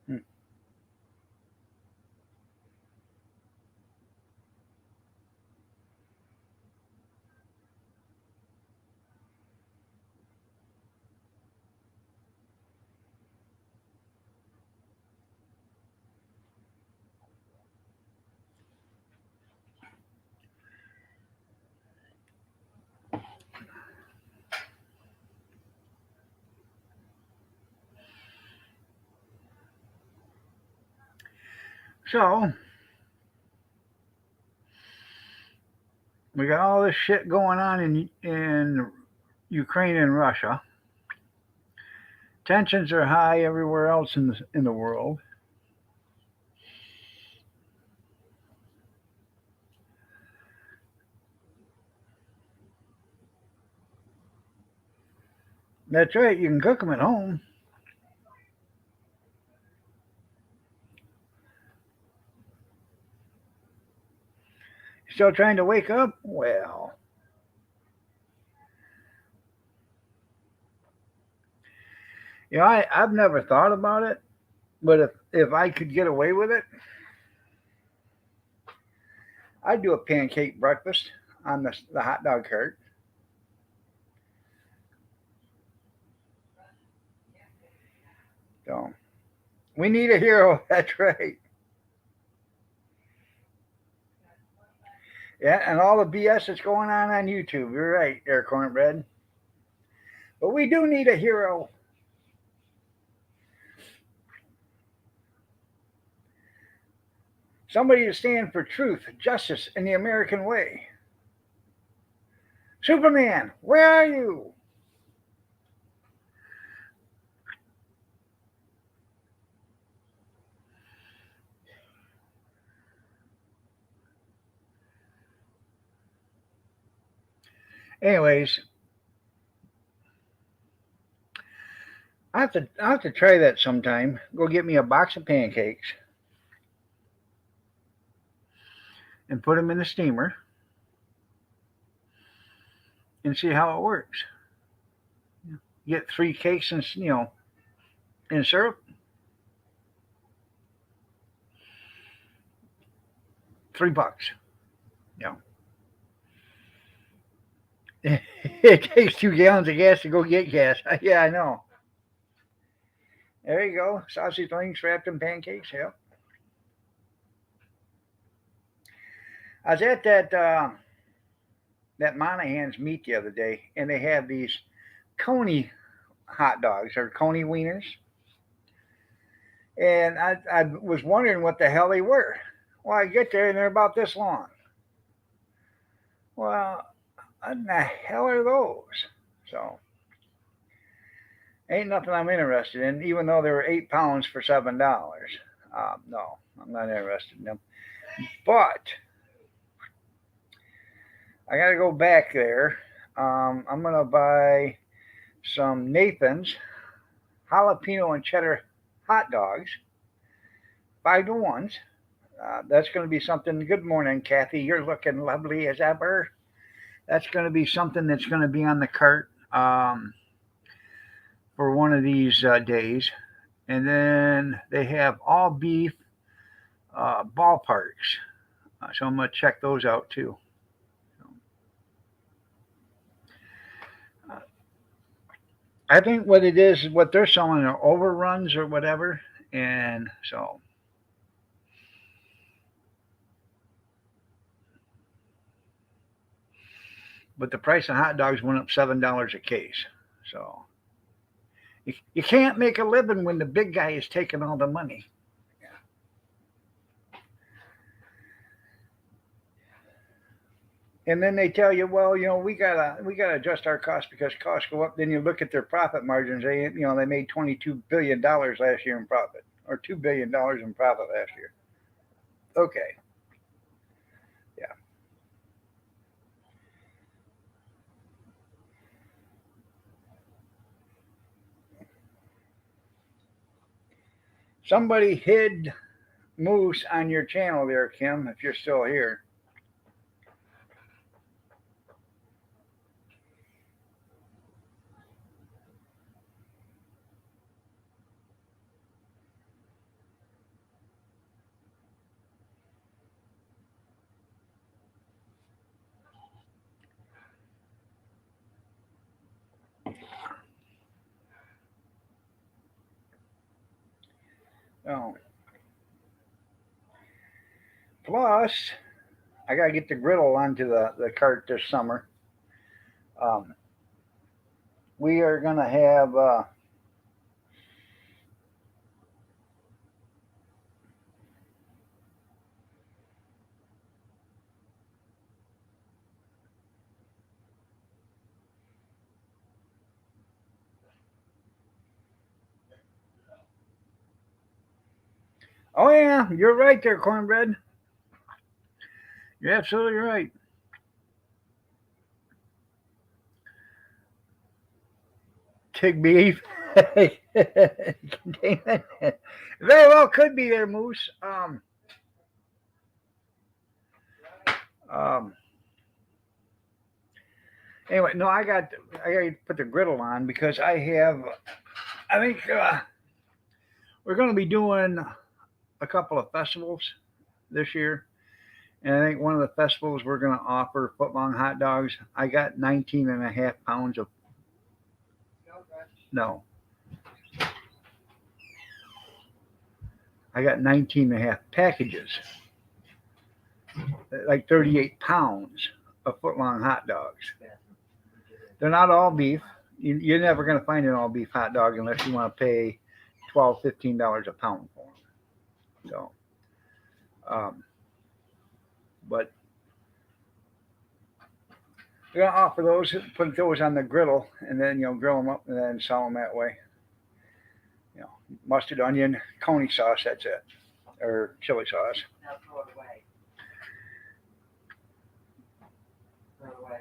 Speaker 1: hmm. So we got all this shit going on in Ukraine and Russia. Tensions are high everywhere else in the world. That's right. You can cook them at home. Still trying to wake up? Well, I've never thought about it, but if I could get away with it, I'd do a pancake breakfast on the hot dog cart. So we need a hero. That's right. Yeah, and all the BS that's going on YouTube. You're right, there, cornbread. But we do need a hero. Somebody to stand for truth, justice, and the American way. Superman, where are you? Anyways, I have to try that sometime. Go get me a box of pancakes and put them in the steamer and see how it works. Get 3 cakes and in syrup, $3. You know, it takes 2 gallons of gas to go get gas. Yeah, I know. There you go, sausage links wrapped in pancakes. Yep. I was at that Monahan's meet the other day, and they have these Coney hot dogs or Coney wieners, and I was wondering what the hell they were. Well, I get there and they're about this long. Well, what the hell are those? So ain't nothing I'm interested in, even though they were 8 pounds for $7. No, I'm not interested in them. But I got to go back there. I'm gonna buy some Nathan's jalapeno and cheddar hot dogs, 5 to 1s. That's going to be something. Good morning, Kathy. You're looking lovely as ever. That's going to be something that's going to be on the cart for one of these days. And then they have all beef ballparks. So I'm going to check those out too. Uh, I think what it is, what they're selling are overruns or whatever. And so, but the price of hot dogs went up $7 a case. So You can't make a living when the big guy is taking all the money. And then they tell you, well, we gotta adjust our costs because costs go up. Then you look at their profit margins. They made $22 billion last year in profit, or $2 billion in profit last year. Okay, yeah. Somebody hid Moose on your channel there, Kim. If you're still here. Oh. Plus, I gotta get the griddle onto the cart this summer. Um, we are gonna have. Oh yeah, you're right there, cornbread. You're absolutely right. Tig beef. Very well could be there, Moose. Um, anyway, no, I got to put the griddle on because I have. I think we're going to be doing a couple of festivals this year, and I think one of the festivals we're going to offer footlong hot dogs. I got 19 and a half pounds of no. I got 19 and a half packages, like 38 pounds of footlong hot dogs. They're not all beef. You're never going to find an all beef hot dog unless you want to pay $12, $15 a pound for them. So, but we're going to offer those, put those on the griddle, and then grill them up and then sell them that way. Mustard, onion, coney sauce. That's it, or chili sauce.
Speaker 2: Now throw it away. Throw it away.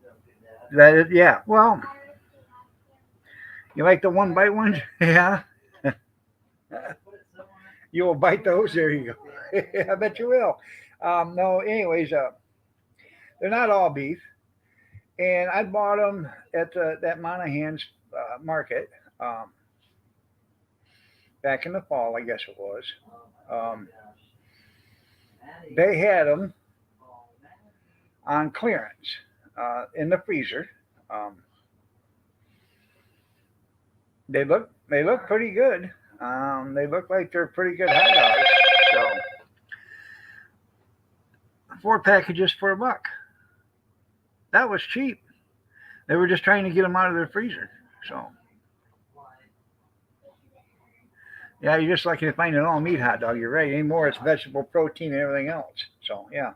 Speaker 2: Don't do that.
Speaker 1: That is, yeah. Well, you like the one bite ones? Yeah.
Speaker 2: Put it somewhere.
Speaker 1: You will bite those. There you go. I bet you will. No, anyways, they're not all beef, and I bought them at that Monahan's market back in the fall, I guess it was.
Speaker 2: Oh my
Speaker 1: Um,
Speaker 2: gosh.
Speaker 1: they had them
Speaker 2: Oh, man.
Speaker 1: on clearance in the freezer. Um, they look pretty good. They look like they're pretty good hot dogs. So 4 packages for $1. That was cheap. They were just trying to get them out of their freezer. So yeah, you're just lucky to find an all meat hot dog. You're right. Anymore, it's vegetable protein and everything else. So yeah,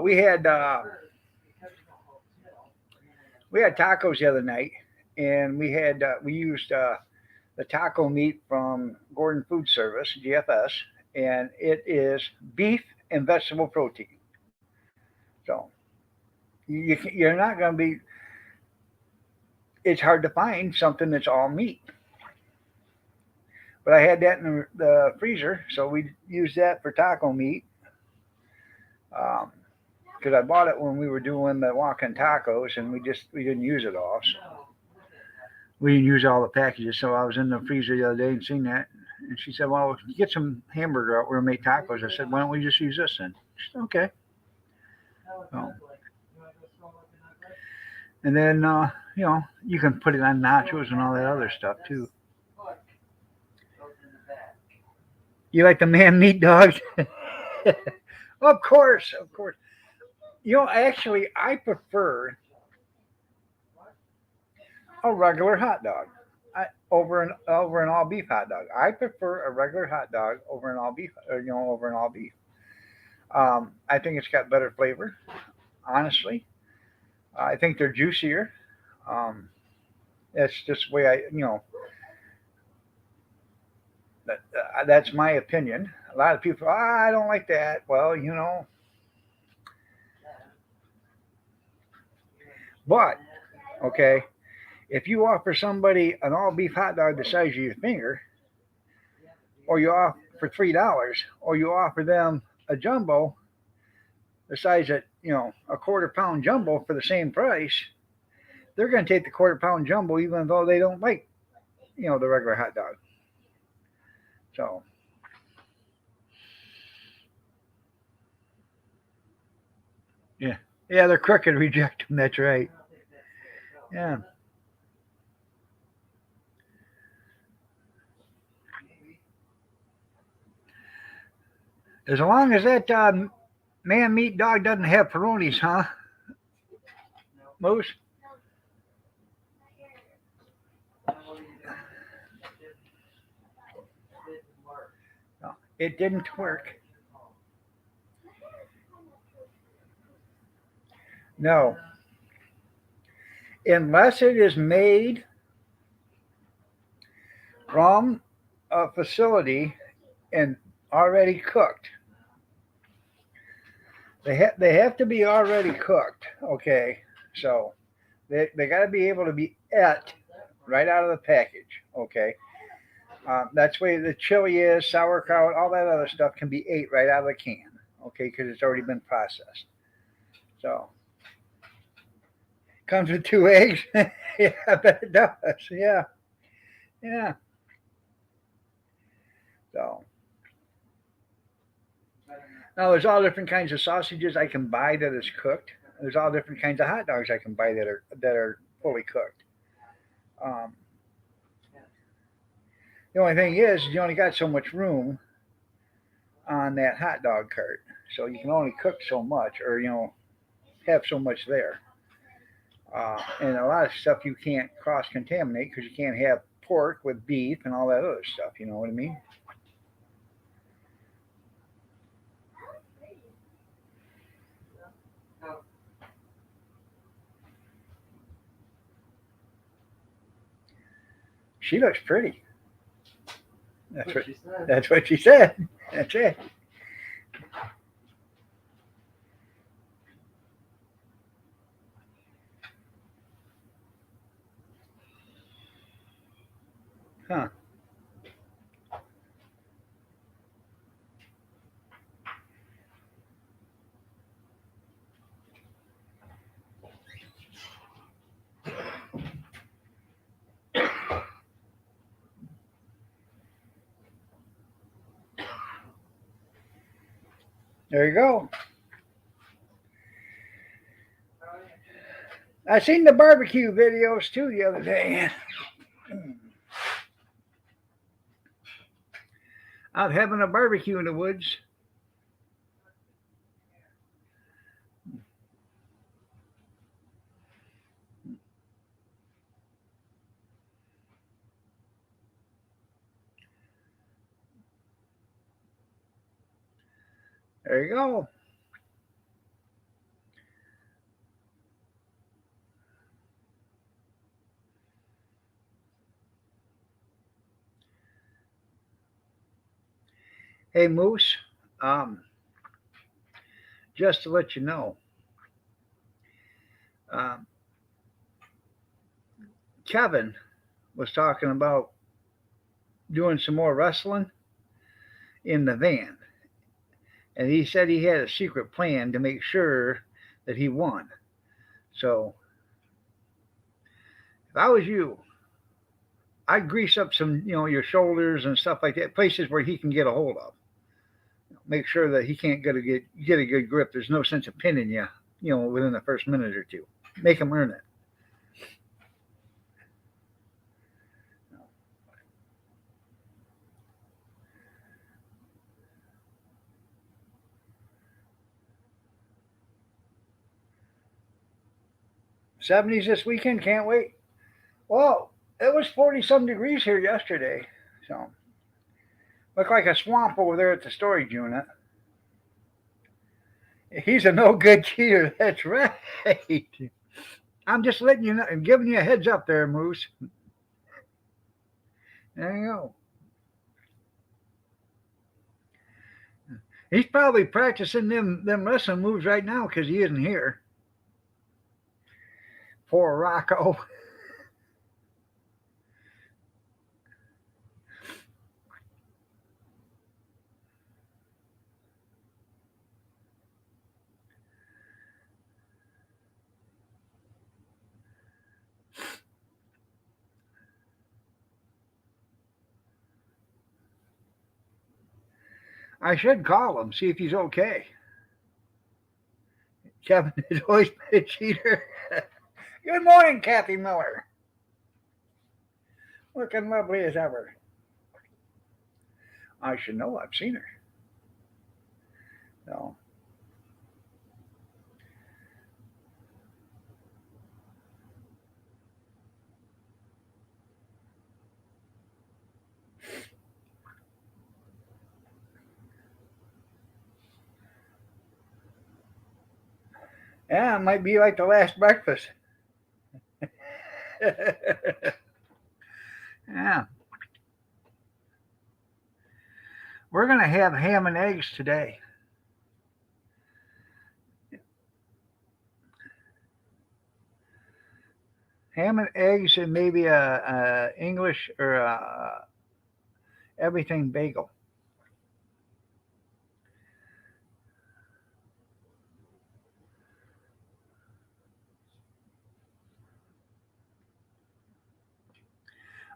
Speaker 1: we had tacos the other night, and we used the taco meat from Gordon Food Service (GFS), and it is beef and vegetable protein. So you're not going to be. It's hard to find something that's all meat. But I had that in the freezer, so we used that for taco meat. Because I bought it when we were doing the walk-in tacos, and we didn't use it all. So we didn't use all the packages. So I was in the freezer the other day and seen that, and she said, "Well, if you get some hamburger out, we're gonna make tacos." I said, "Why don't we just use this then?" She said, "Okay." So, and then you can put it on nachos and all that other stuff too. You like the man meat dogs? Of course, of course. Actually, I prefer a regular hot dog. Over an all beef hot dog. I prefer a regular hot dog over an all beef, or, over an all beef. I think it's got better flavor. Honestly, I think they're juicier. Um, that's just the way that's my opinion. A lot of people, I don't like that. Well, but okay, if you offer somebody an all beef hot dog the size of your finger, or you offer for $3, or you offer them a jumbo the size of a quarter pound jumbo for the same price, they're going to take the quarter pound jumbo even though they don't like the regular hot dog. So yeah, yeah, they're crooked. Reject them. That's right. Yeah. As long as that man meat dog doesn't have Peronis, huh, Moose? No, it didn't work. No, unless it is made from a facility and already cooked. They have to be already cooked. Okay, so they got to be able to be ate right out of the package. Okay, that's why the chili is, sauerkraut, all that other stuff can be ate right out of the can. Okay, because it's already been processed. So comes with two eggs. Yeah, I bet it does. Yeah, yeah. So now there's all different kinds of sausages I can buy that is cooked. There's all different kinds of hot dogs I can buy that are fully cooked. Um, the only thing is you only got so much room on that hot dog cart, so you can only cook so much, or have so much there. And a lot of stuff you can't cross contaminate because you can't have pork with beef and all that other stuff. You know what I mean? She looks pretty. That's what
Speaker 2: she said.
Speaker 1: that's what she said. That's it. Huh. There you go. I seen the barbecue videos too the other day. Out having a barbecue in the woods. There you go. Hey Moose, um, just to let you know, um, Kevin was talking about doing some more wrestling in the van, and he said he had a secret plan to make sure that he won. So if I was you, I'd grease up some, your shoulders and stuff like that, places where he can get a hold of. Make sure that he can't get a good grip. There's no sense of pinning you, within the first minute or two. Make him earn it. 70s this weekend. Can't wait. Well, it was 40 some degrees here yesterday. So, looked like a swamp over there at the storage unit. He's a no good cheater. That's right. I'm just letting you know and giving you a heads up there, Moose. There you go. He's probably practicing them wrestling moves right now because he isn't here. Poor Rocco. I should call him, see if he's okay. Kevin has always been a cheater. Good morning, Kathy Miller. Looking lovely as ever. I should know. I've seen her. So, yeah, it might be like the last breakfast. Yeah, we're gonna have ham and eggs today. Ham and eggs and maybe a English or a everything bagel.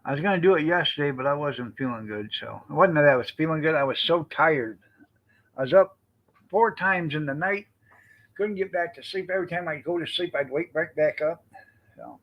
Speaker 1: I was gonna do it yesterday, but I wasn't feeling good. So it wasn't that I was feeling good. I was so tired. I was up 4 times in the night. Couldn't get back to sleep. Every time I'd go to sleep, I'd wake right back up. So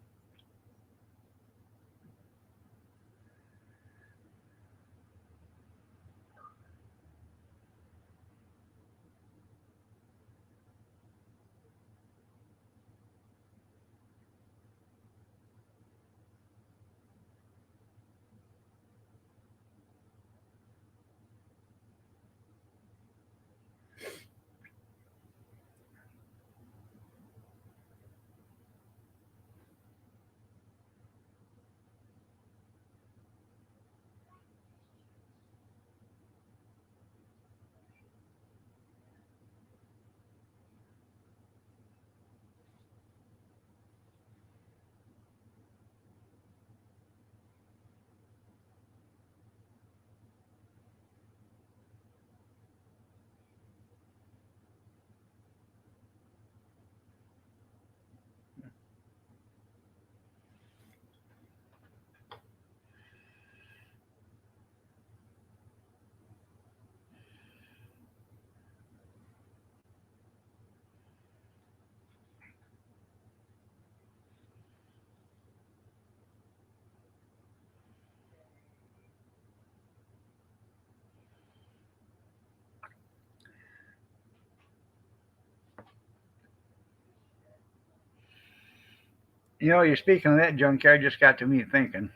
Speaker 1: you're speaking of that junkyard. Just got to me thinking.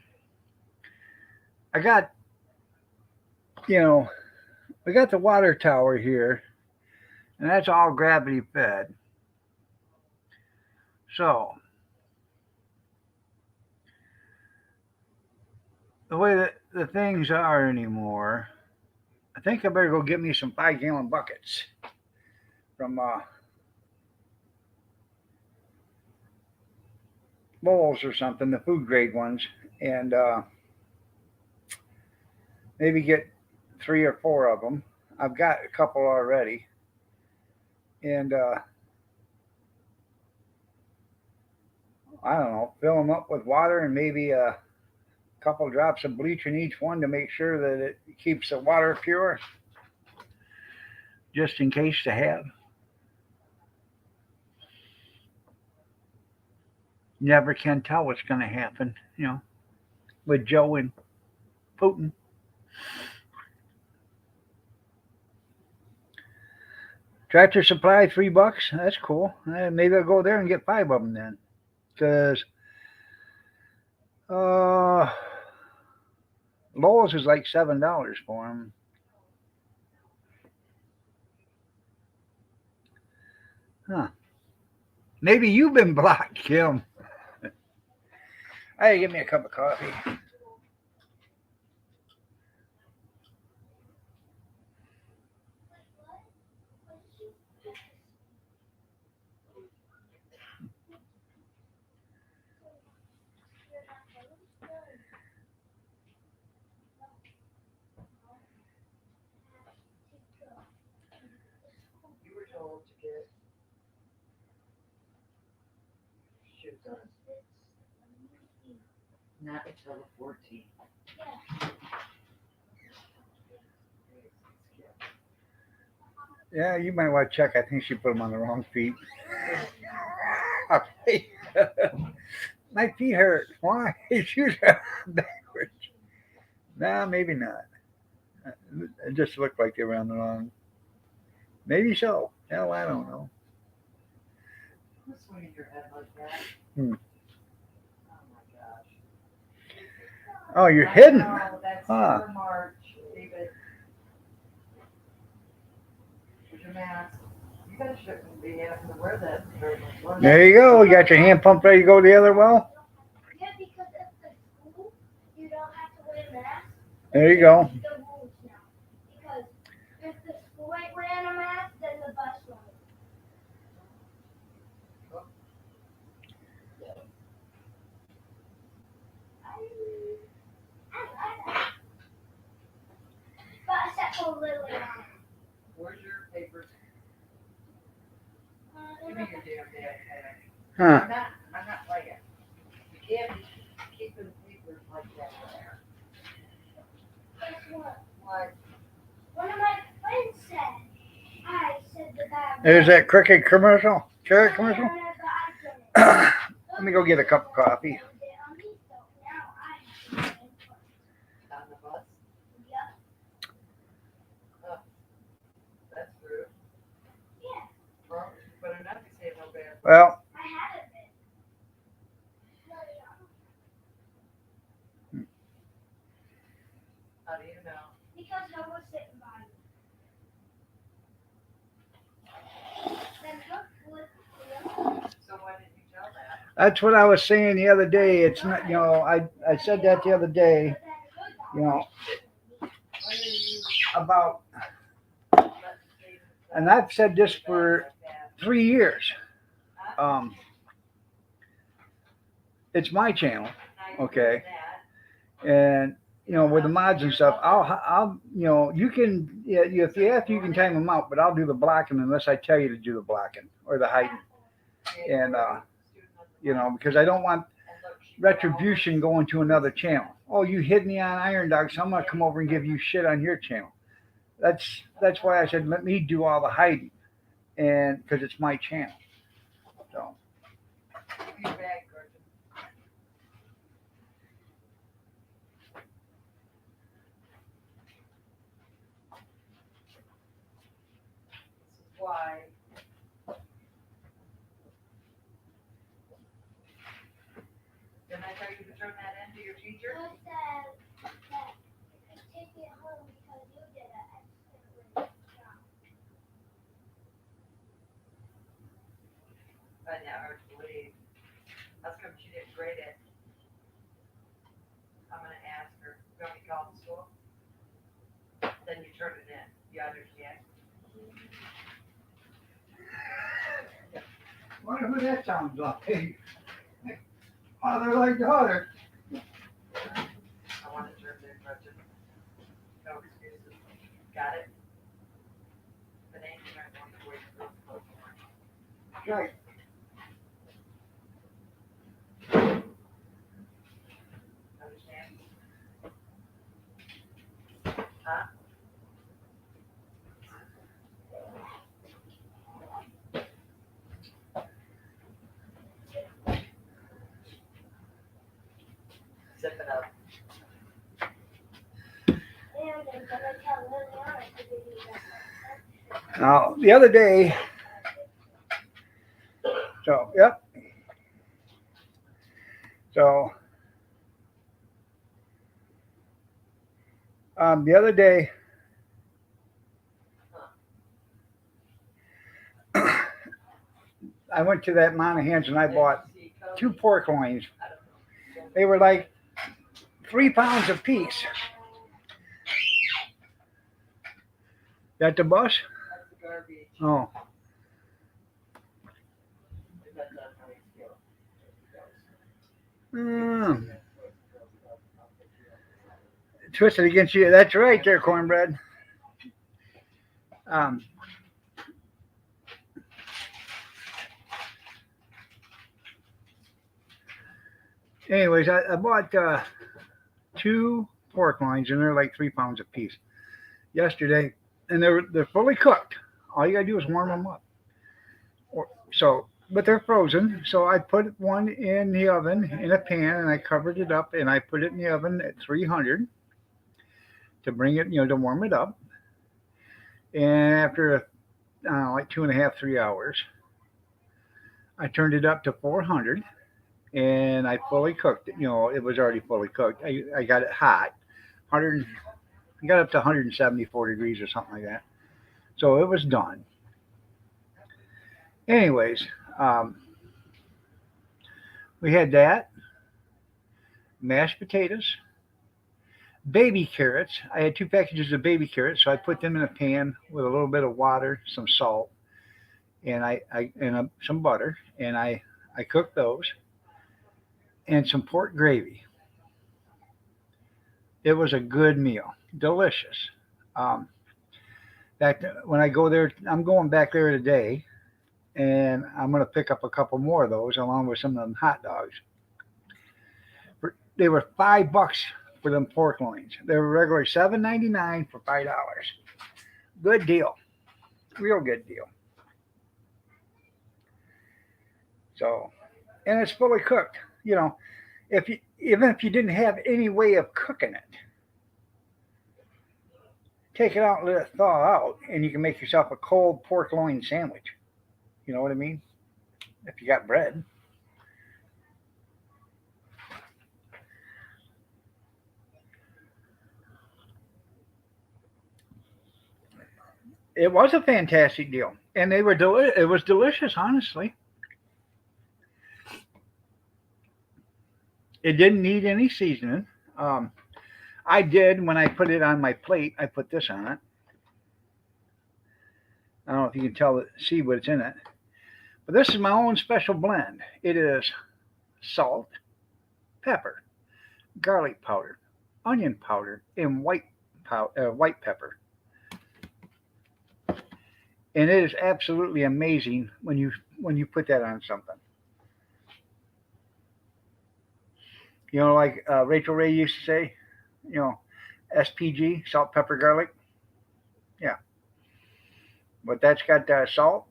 Speaker 1: I got you know we got the water tower here, and that's all gravity fed. So the way that the things are anymore, I think I better go get me some 5 gallon buckets from Bowls or something, the food grade ones, and maybe get 3 or 4 of them. I've got a couple already, and I don't know, fill them up with water and maybe a couple drops of bleach in each one to make sure that it keeps the water pure, just in case to have. Never can tell what's going to happen, with Joe and Putin. Tractor Supply, $3. That's cool. Maybe I'll go there and get 5 of them then, because Uh, Lowe's is like $7 for them. Huh? Maybe you've been blocked, Kim. Hey, give me a cup of coffee.
Speaker 2: You were told to get shoes on. Not until the 14th.
Speaker 1: Yeah, you might want to check. I think she put them on the wrong feet. My feet hurt. Why? Shoes are backwards. Nah, maybe not. It just looked like they were on the wrong. Maybe so. Hell, I don't know.
Speaker 2: Who's swinging your head like that?
Speaker 1: Hmm.
Speaker 2: Oh my gosh.
Speaker 1: Oh, you're
Speaker 2: I
Speaker 1: hidden.
Speaker 2: know, that's
Speaker 1: Huh.
Speaker 2: for March, David. With your mask. You guys shouldn't be having to wear that very much.
Speaker 1: There you go. You got your hand pump ready to go the other well?
Speaker 3: Yeah, because at the school, you don't have to wear a mask.
Speaker 1: There you go.
Speaker 3: The rules now. Because if the school ain't wearing a mask, then the bus won't. But except for Lily.
Speaker 2: Where's your papers? Give me your damn backpack.
Speaker 1: Huh.
Speaker 2: I'm not playing. You can't be keeping papers like that there.
Speaker 3: Guess what?
Speaker 2: What?
Speaker 3: One of my friends said, I said the bad
Speaker 1: There's that cricket commercial. Carrot
Speaker 3: No,
Speaker 1: commercial.
Speaker 3: no, but I didn't.
Speaker 1: Let me go get a cup of coffee.
Speaker 2: On the bus?
Speaker 3: Yeah.
Speaker 2: That's rude.
Speaker 3: Yeah.
Speaker 2: Well, you better not be saying no bad.
Speaker 1: Well,
Speaker 3: I haven't been.
Speaker 2: How do you know?
Speaker 3: Because I was sitting by you. Then hopefully,
Speaker 2: So why didn't you tell that?
Speaker 1: that's what I was saying the other day. It's not, I said that the other day,
Speaker 2: Why are you
Speaker 1: about,
Speaker 2: letting David
Speaker 1: and I've said this for
Speaker 2: like that?
Speaker 1: 3 years. It's my channel, okay. And with the mods and stuff, I'll you can, yeah, if you have to, you can time them out, but I'll do the blocking unless I tell you to do the blocking or the hiding. And because I don't want retribution going to another channel. Oh, you hid me on Iron Dog, so I'm gonna come over and give you shit on your channel. That's why I said let me do all the hiding, and because it's my channel. So
Speaker 2: Be back, Gordon. This is why. Didn't I tell you to turn that in to your teacher?
Speaker 3: I said that you could take it home because you did an excellent job.
Speaker 2: I know, hard to believe. That's come she didn't grade it. I'm gonna ask her, you want me to call the school? Then you turn it in, you understand?
Speaker 1: wonder who that sounds like. Father like daughter.
Speaker 2: I want it turned in, Gretchen. No excuses. Got it? But ain't you not going to wait for the
Speaker 1: Right.
Speaker 2: Understand? Huh? Zip it up.
Speaker 3: And I'm gonna tell Liliana to do that.
Speaker 1: Now the other day. So yep. So The other day, I went to that Monahans and I bought 2 pork loins. They were like 3 pounds a piece. That the bus?
Speaker 2: That's the garbage.
Speaker 1: Oh,
Speaker 2: Depends on how you feel.
Speaker 1: mm, twisted against you. That's right, there, cornbread. Um, anyways, I bought 2 pork loins and they're like 3 pounds a piece yesterday, and they're fully cooked. All you gotta do is warm them up. So, but they're frozen. So I put one in the oven in a pan and I covered it up and I put it in the oven at 300 to bring it, to warm it up. And after like 2.5, 3 hours, I turned it up to 400 and I fully cooked it. It was already fully cooked. I got it hot, 100. I got up to 174 degrees or something like that. So it was done. Anyways, um, we had that, mashed potatoes, baby carrots. I had 2 packages of baby carrots, so I put them in a pan with a little bit of water, some salt, and some butter, and I cooked those, and some pork gravy. It was a good meal, delicious. Um, that when I go there, I'm going back there today, and I'm going to pick up a couple more of those along with some of them hot dogs. They were $5 for them pork loins. They were regularly $7.99 for $5. Good deal, real good deal. So, and it's fully cooked. If you even if you didn't have any way of cooking it, take it out and let it thaw out, and you can make yourself a cold pork loin sandwich. You know what I mean? If you got bread. It was a fantastic deal, and it was delicious. Honestly, it didn't need any seasoning. Um, I did when I put it on my plate. I put this on it. I don't know if you can see what's in it, but this is my own special blend. It is salt, pepper, garlic powder, onion powder, and white pepper. And it is absolutely amazing when you put that on something. Like Rachel Ray used to say, SPG, salt, pepper, garlic. Yeah, but that's got salt,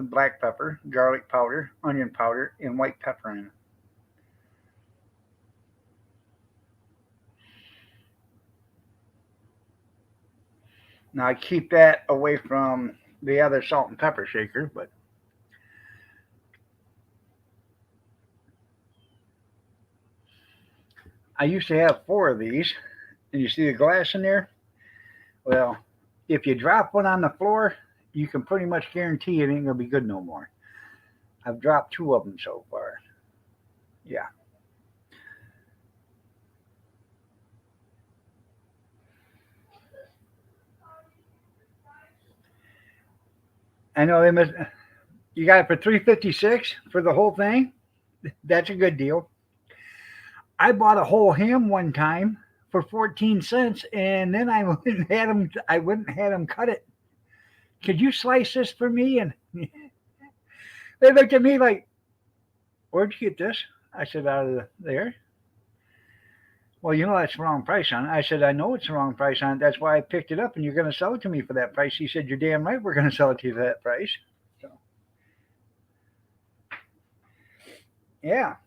Speaker 1: black pepper, garlic powder, onion powder, and white pepper in it. Now I keep that away from the other salt and pepper shaker, but I used to have 4 of these, and you see the glass in there. Well, if you drop one on the floor, you can pretty much guarantee it ain't gonna be good no more. I've dropped 2 of them so far. Yeah, I know they must. You got it for 356 for the whole thing. That's a good deal. I bought a whole ham one time for 14 cents, and then I went and had them. I went and had them cut it. Could you slice this for me? And they looked at me like, "Where'd you get this?" I said, "Out of there." Well, that's the wrong price on it. I said, "I know it's the wrong price on it. That's why I picked it up, and you're going to sell it to me for that price." He said, "You're damn right. We're going to sell it to you for that price." So, yeah,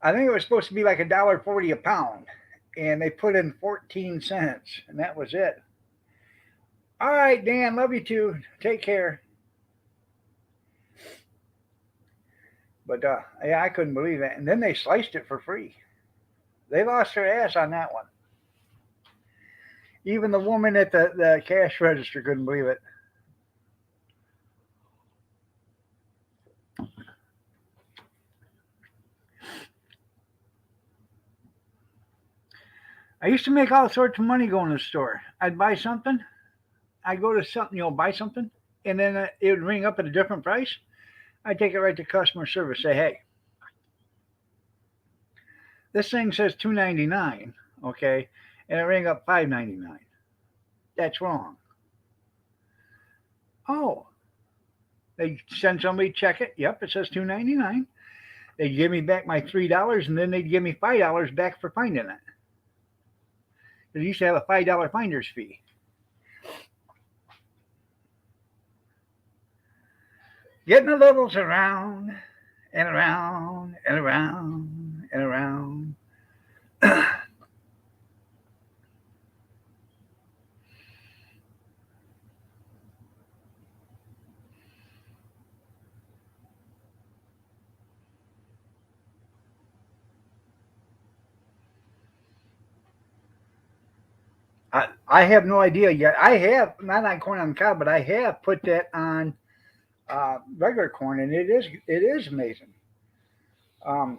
Speaker 1: I think it was supposed to be like $1.40 a pound, and they put in 14 cents, and that was it. All right, Dan, love you too. Take care. But yeah, I couldn't believe that. And then they sliced it for free. They lost their ass on that one. Even the woman at the cash register couldn't believe it. I used to make all sorts of money going to the store. I'd buy something. I'd go to something, buy something, and then it would ring up at a different price. I'd take it right to customer service. Say, hey, this thing says $2.99, okay, and it rang up $5.99. That's wrong. Oh, they send somebody check it. Yep, it says $2.99. They give me back my $3, and then they'd give me $5 back for finding it. They used to have a $5 finder's fee. Getting the levels around and around and around and around. I have no idea yet. I have not on corn on the cob, but I have put that on regular corn, and it is amazing. Um,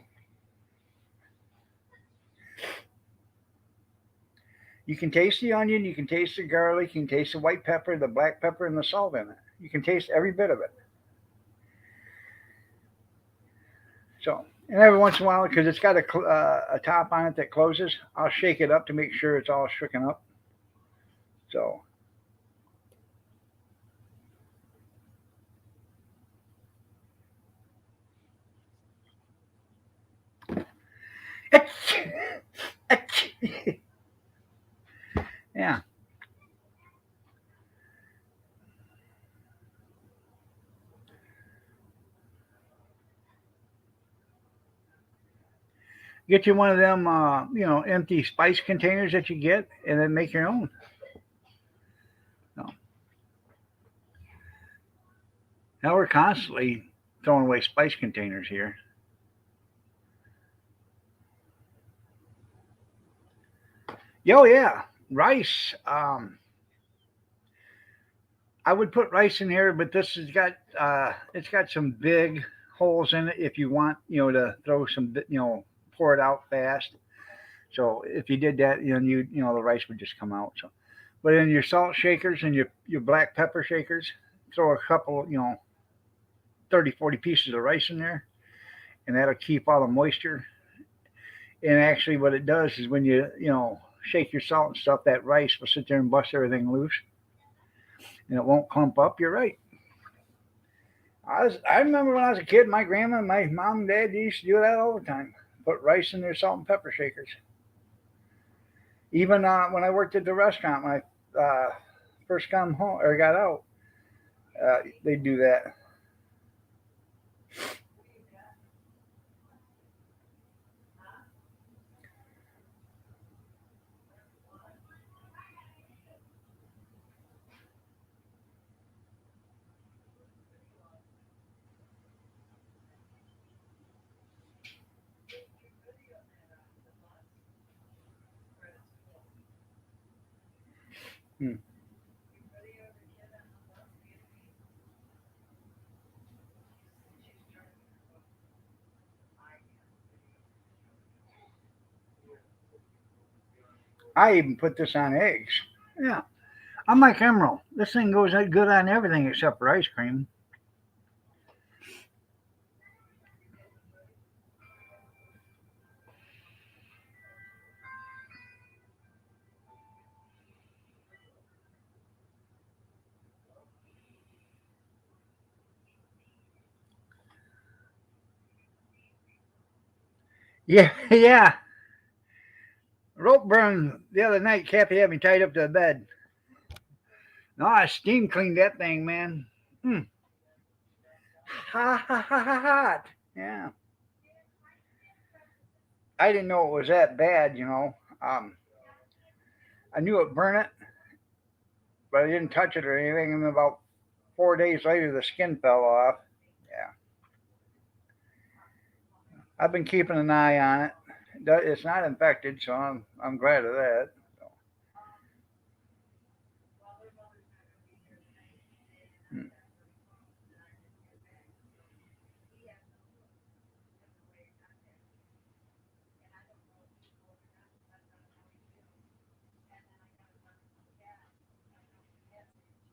Speaker 1: you can taste the onion, you can taste the garlic, you can taste the white pepper, the black pepper, and the salt in it. You can taste every bit of it. So, and every once in a while, because it's got a top on it that closes, I'll shake it up to make sure it's all shooken up. So, yeah. Get you one of them, empty spice containers that you get, and then make your own. No. Now we're constantly throwing away spice containers here. Yo, yeah, rice. I would put rice in here, but this has got it's got some big holes in it. If you want, to throw some, pour it out fast. So if you did that, the rice would just come out. So, but in your salt shakers and your black pepper shakers, throw a couple, 30, 40 pieces of rice in there, and that'll keep all the moisture. And actually, what it does is when you shake your salt and stuff, that rice will sit there and bust everything loose, and it won't clump up. You're right. I remember when I was a kid, my grandma, and my mom and dad used to do that all the time. Put rice in their salt and pepper shakers. Even when I worked at the restaurant, when I first come home or got out, they do that. Hmm. I even put this on eggs. Yeah, I'm like Emerald. This thing goes good on everything except for ice cream. Yeah, yeah. Rope burn the other night. Kathy had me tied up to the bed. No, I steam cleaned that thing, man. Mm. Ha ha ha ha hot. Yeah. I didn't know it was that bad. I knew it burned it, but I didn't touch it or anything. And about 4 days later, the skin fell off. Yeah. I've been keeping an eye on it. It's not infected, so I'm glad of that.
Speaker 2: Well, their mother's not gonna be here tonight, and
Speaker 1: Hmm.
Speaker 2: that's what he called, and I didn't get back, so he has no clue, has no way of contacting me. And I don't know if he's cold or not, depends on how he feels. And then I gotta talk to the cat, find out if the cat's getting chickens.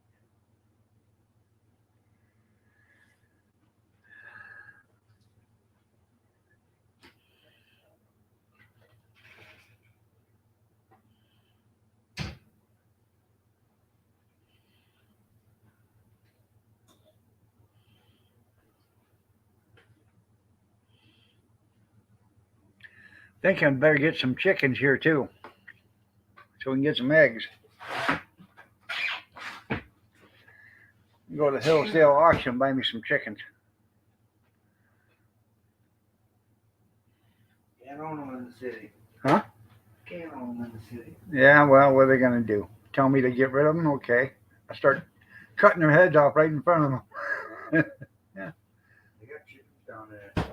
Speaker 1: Think I better get some chickens here too, so we can get some eggs. Go to the Hillsdale auction, buy me some chickens.
Speaker 4: Can't own them in the city.
Speaker 1: Huh?
Speaker 4: Can't own them in the city.
Speaker 1: Yeah, well, what are they gonna do? Tell me to get rid of them? Okay, I start cutting their heads off right in front of them.
Speaker 4: They got chickens down at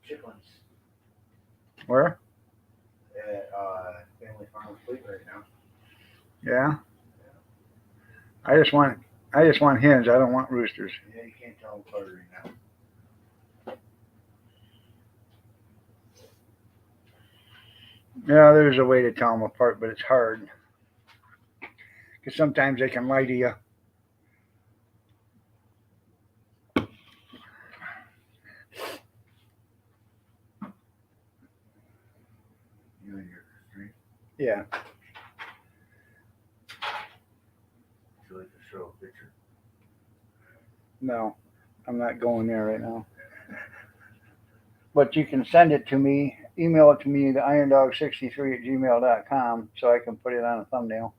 Speaker 4: Chickens
Speaker 1: Where?
Speaker 4: at Family Farm Fleet right now.
Speaker 1: Yeah. I just want hens. I don't want roosters.
Speaker 4: Yeah, you can't tell them apart right now.
Speaker 1: Yeah, there's a way to tell them apart, but it's hard because sometimes they can lie to you.
Speaker 4: You know your street.
Speaker 1: Yeah.
Speaker 4: Would you like to show a picture?
Speaker 1: No, I'm not going there right now. But you can send it to me, email it to me, to irondog63@gmail.com, so I can put it on a thumbnail.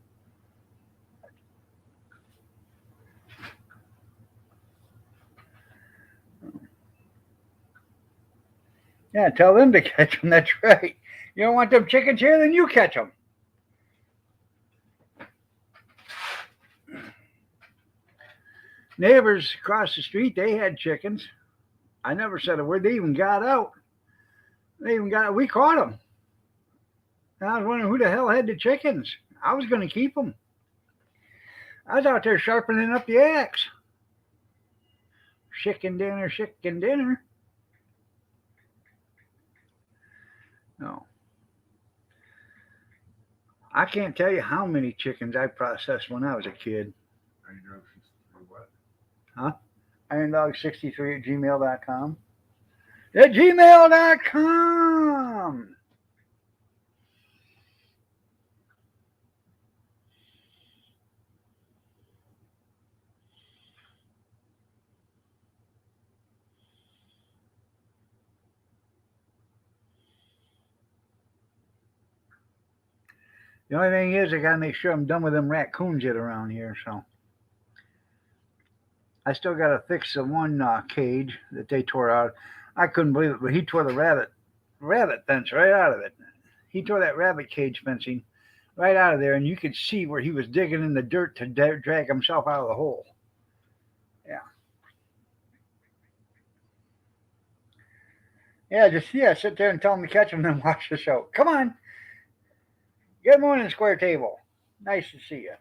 Speaker 1: Yeah, tell them to catch them. That's right. You don't want them chickens here, then you catch them. Neighbors across the street, they had chickens. I never said a word. They even got out. We caught them. And I was wondering who the hell had the chickens. I was going to keep them. I was out there sharpening up the axe. Chicken dinner, chicken dinner. No. I can't tell you how many chickens I processed when I was a kid.
Speaker 4: Are you drunk for what?
Speaker 1: irondog63@gmail.com. At gmail.com. The only thing is, I got to make sure I'm done with them raccoons yet around here. So I still got to fix the one cage that they tore out. I couldn't believe it, but he tore the rabbit fence right out of it. He tore that rabbit cage fencing right out of there, and you could see where he was digging in the dirt to drag himself out of the hole. Yeah, just sit there and tell him to catch him, then watch the show. Come on. Good morning, Square Table. Nice to see you.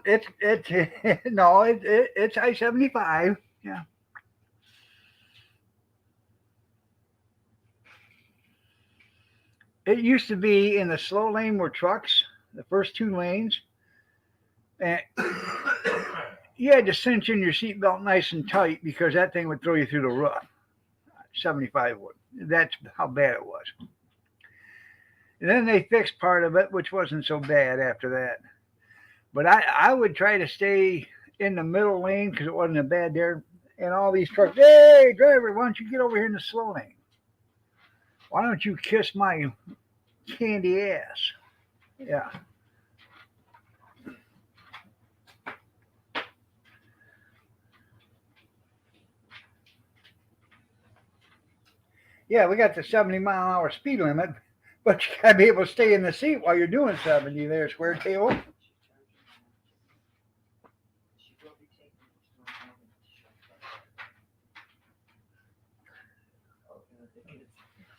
Speaker 1: It's no, it's I-75. Yeah. It used to be in the slow lane were trucks, the first two lanes, and you had to cinch in your seatbelt nice and tight because that thing would throw you through the roof. 75 would. That's how bad it was. And then they fixed part of it, which wasn't so bad after that. But I would try to stay in the middle lane because it wasn't a bad there. And all these trucks, hey, driver, why don't you get over here in the slow lane? Why don't you kiss my candy ass. Yeah. Yeah, we got the 70-mile-an-hour speed limit, but you gotta be able to stay in the seat while you're doing 70 there, square tail.
Speaker 5: She will be taking it to my home and she'll the kids.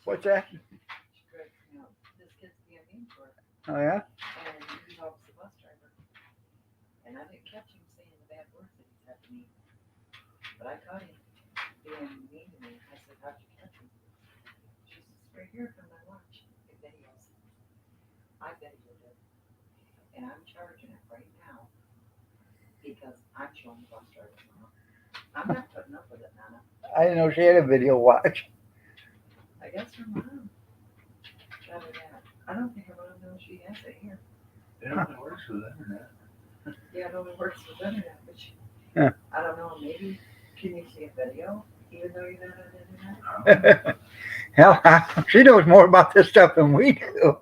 Speaker 1: What's that?
Speaker 5: She could, this kid's being mean for her,
Speaker 1: Oh yeah?
Speaker 5: and he helps the bus driver. And I didn't catch him saying the bad words that he said to me, but I caught him being mean to me. I said, how'd you catch him? She says, right here from my watch, it videos. I videoed it, and I'm charging it right now because I'm showing the bus driver now. I'm not putting up with it, Nana.
Speaker 1: I didn't know she had a video watch.
Speaker 5: I guess her mom got it at. I don't think her mom knows she has it here.
Speaker 4: It only works with internet.
Speaker 5: Yeah, it only works with internet, but she,
Speaker 1: Yeah.
Speaker 5: I don't know, maybe, can you see a video even though you're not on internet?
Speaker 1: Hell, she knows more about this stuff than we do.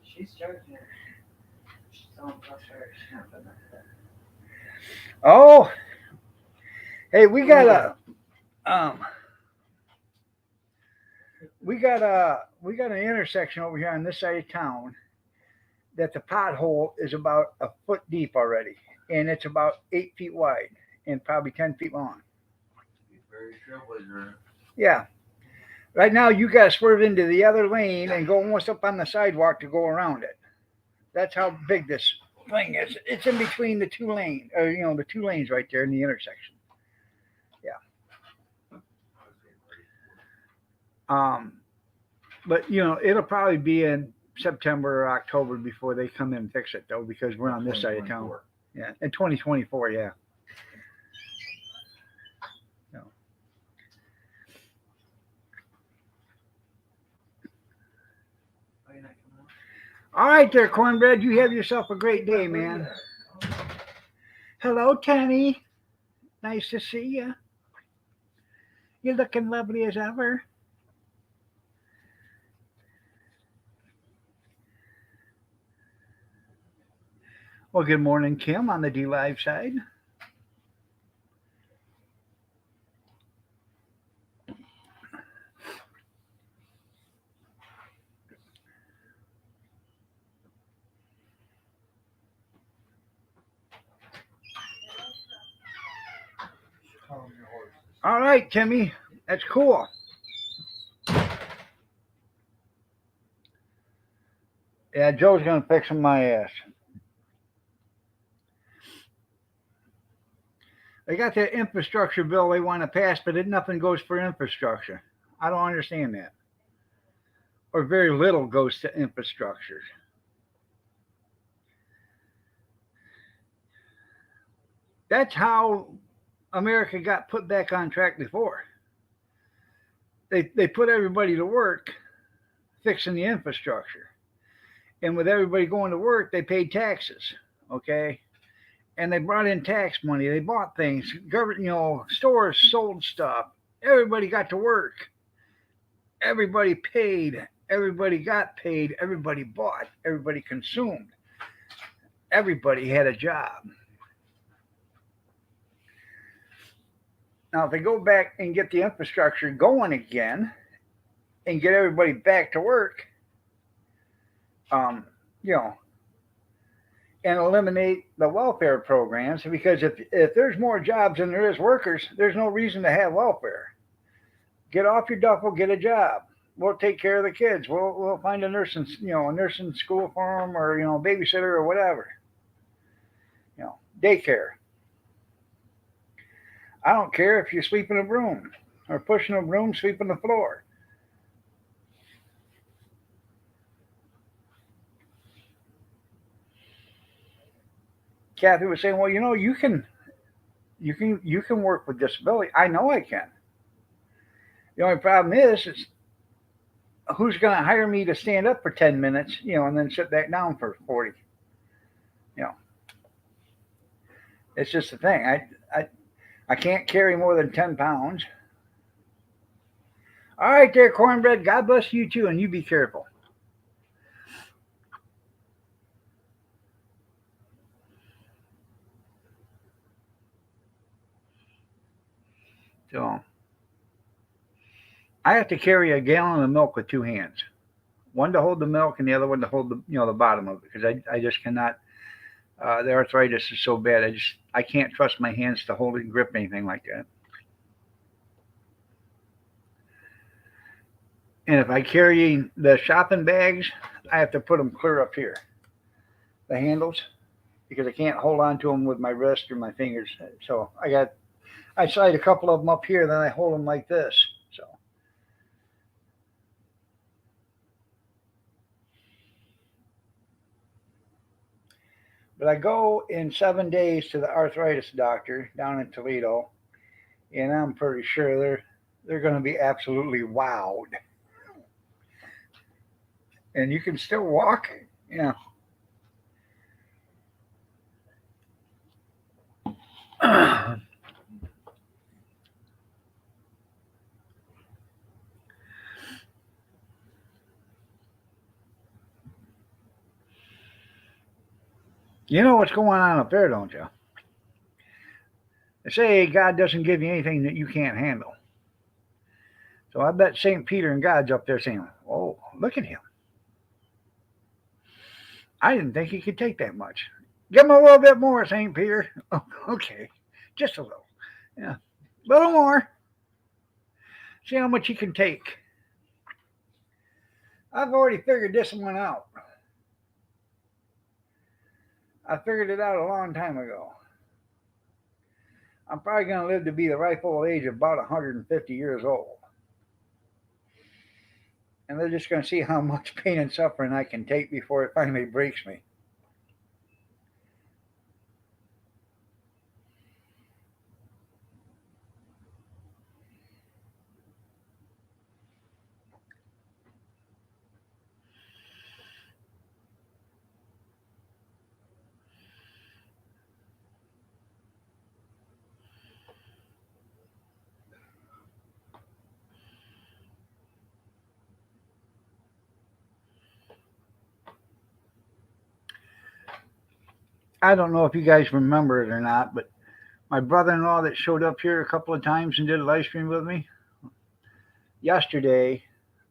Speaker 5: She's charging it. She's on bus driver, she's not putting up with it.
Speaker 1: Oh, hey, we got an intersection over here on this side of town that the pothole is about a foot deep already, and it's about 8 feet wide and probably 10 feet long.
Speaker 4: Very trailblazer.
Speaker 1: Yeah. Right now, you got to swerve into the other lane and go almost up on the sidewalk to go around it. That's how big this thing is. It's in between the two lanes, or the two lanes right there in the intersection. But it'll probably be in September or October before they come in and fix it, though, because we're on this side of town. Yeah, in 2024, yeah. No.
Speaker 5: Oh, you're not coming out?
Speaker 1: All right, there, Cornbread. You have yourself a great day, man. Hello, Tammy. Nice to see you. You're looking lovely as ever. Well, good morning, Kim, on the D Live side. All right, Timmy. That's cool. Yeah, Joe's going to fix my ass. They got that infrastructure bill they want to pass, but nothing goes for infrastructure. I don't understand that. Or very little goes to infrastructure. That's how America got put back on track before. They put everybody to work fixing the infrastructure. And with everybody going to work, they paid taxes. Okay? And they brought in tax money. They bought things. Government, stores sold stuff. Everybody got to work. Everybody paid. Everybody got paid. Everybody bought. Everybody consumed. Everybody had a job. Now, if they go back and get the infrastructure going again and get everybody back to work, and eliminate the welfare programs, because if there's more jobs than there is workers, there's no reason to have welfare. Get off your duffel, get a job. We'll take care of the kids. We'll find a nursing school for them, or babysitter or whatever. Daycare. I don't care if you're sweeping a broom or pushing a broom, sweeping the floor. Kathy was saying, well, you can work with disability. I know I can. The only problem is who's going to hire me to stand up for 10 minutes, and then sit back down for 40. It's just the thing. I can't carry more than 10 pounds. All right, there, cornbread. God bless you too, and you be careful. So I have to carry a gallon of milk with two hands, one to hold the milk and the other one to hold the the bottom of it because I just cannot. The arthritis is so bad. I can't trust my hands to hold it and grip anything like that. And if I carry the shopping bags, I have to put them clear up here, the handles, because I can't hold on to them with my wrist or my fingers. So I slide a couple of them up here, then I hold them like this. So, but I go in 7 days to the arthritis doctor down in Toledo, and I'm pretty sure they're going to be absolutely wowed. And you can still walk, yeah. You know what's going on up there, don't you? They say God doesn't give you anything that you can't handle. So I bet St. Peter and God's up there saying, "Oh, look at him. I didn't think he could take that much. Give him a little bit more, St. Peter." Oh, okay, just a little. Yeah, a little more. See how much he can take. I've already figured this one out. I figured it out a long time ago. I'm probably going to live to be the ripe old age of about 150 years old. And they're just going to see how much pain and suffering I can take before it finally breaks me. I don't know if you guys remember it or not, but my brother-in-law that showed up here a couple of times and did a live stream with me yesterday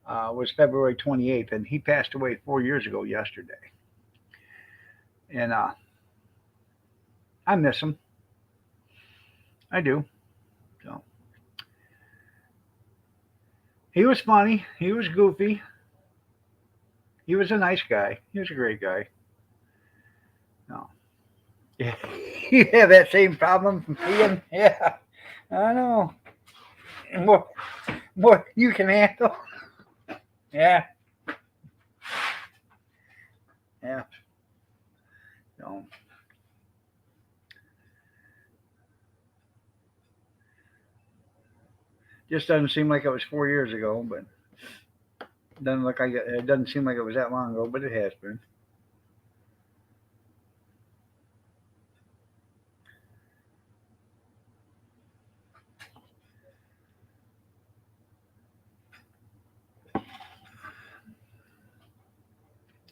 Speaker 1: was February 28th, and he passed away 4 years ago yesterday. And I miss him. I do. So he was funny. He was goofy. He was a nice guy. He was a great guy. No. Yeah. You have that same problem from Ian? Yeah. I know. More you can handle. Yeah. Yeah. No. Just doesn't seem like it was 4 years ago, but it doesn't seem like it was that long ago, but it has been.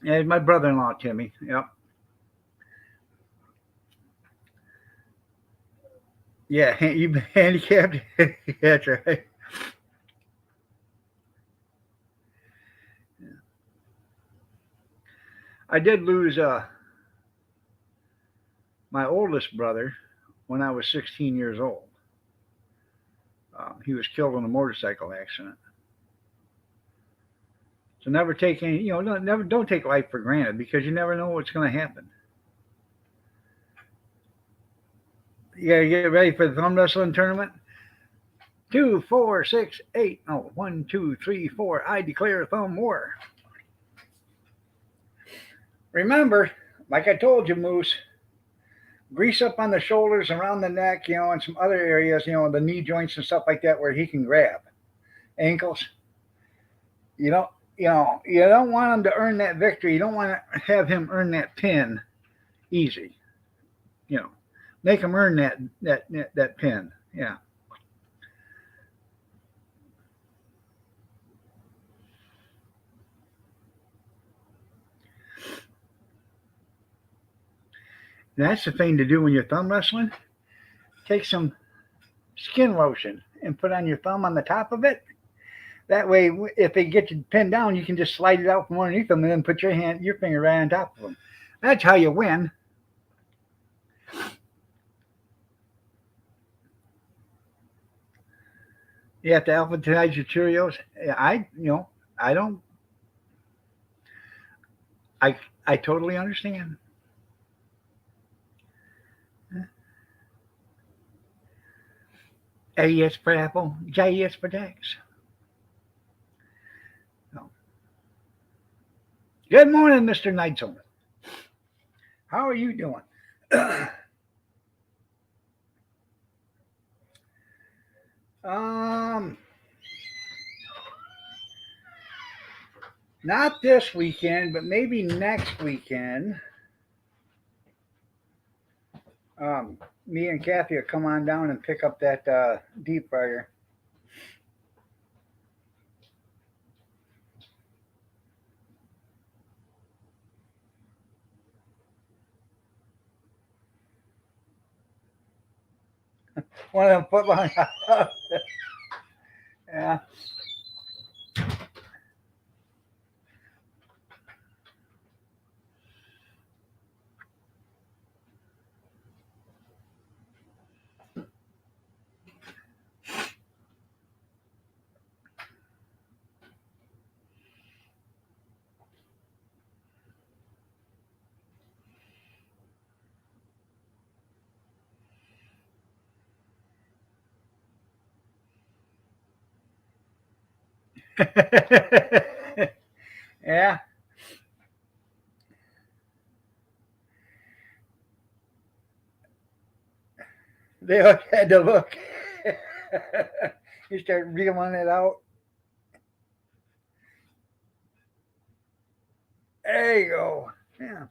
Speaker 1: Yeah, my brother-in-law Timmy. Yep. Yeah, you handicapped. That's right. I did lose my oldest brother when I was 16 years old. He was killed in a motorcycle accident. So never take any, don't take life for granted because you never know what's going to happen. You gotta get ready for the thumb wrestling tournament. 2, 4, 6, 8. Oh, 1, 2, 3, 4. I declare thumb war. Remember, like I told you, Moose, grease up on the shoulders, around the neck, and some other areas, the knee joints and stuff like that where he can grab. Ankles. You don't want him to earn that victory. You don't want to have him earn that pin easy. Make him earn that pin. Yeah. That's the thing to do when you're thumb wrestling. Take some skin lotion and put on your thumb on the top of it. That way, if they get you pinned down, you can just slide it out from underneath them and then put your finger right on top of them. That's how you win. You have to alphabetize your Cheerios. I don't. I I totally understand. A is for apple. J is for Jax. So, good morning, Mr. Neitzel. How are you doing? um, not this weekend, but maybe next weekend. Me and Kathy will come on down and pick up that deep fryer. One of them foot behind. Yeah. Yeah. They all had to look. You start reeling it out. There you go. Yeah.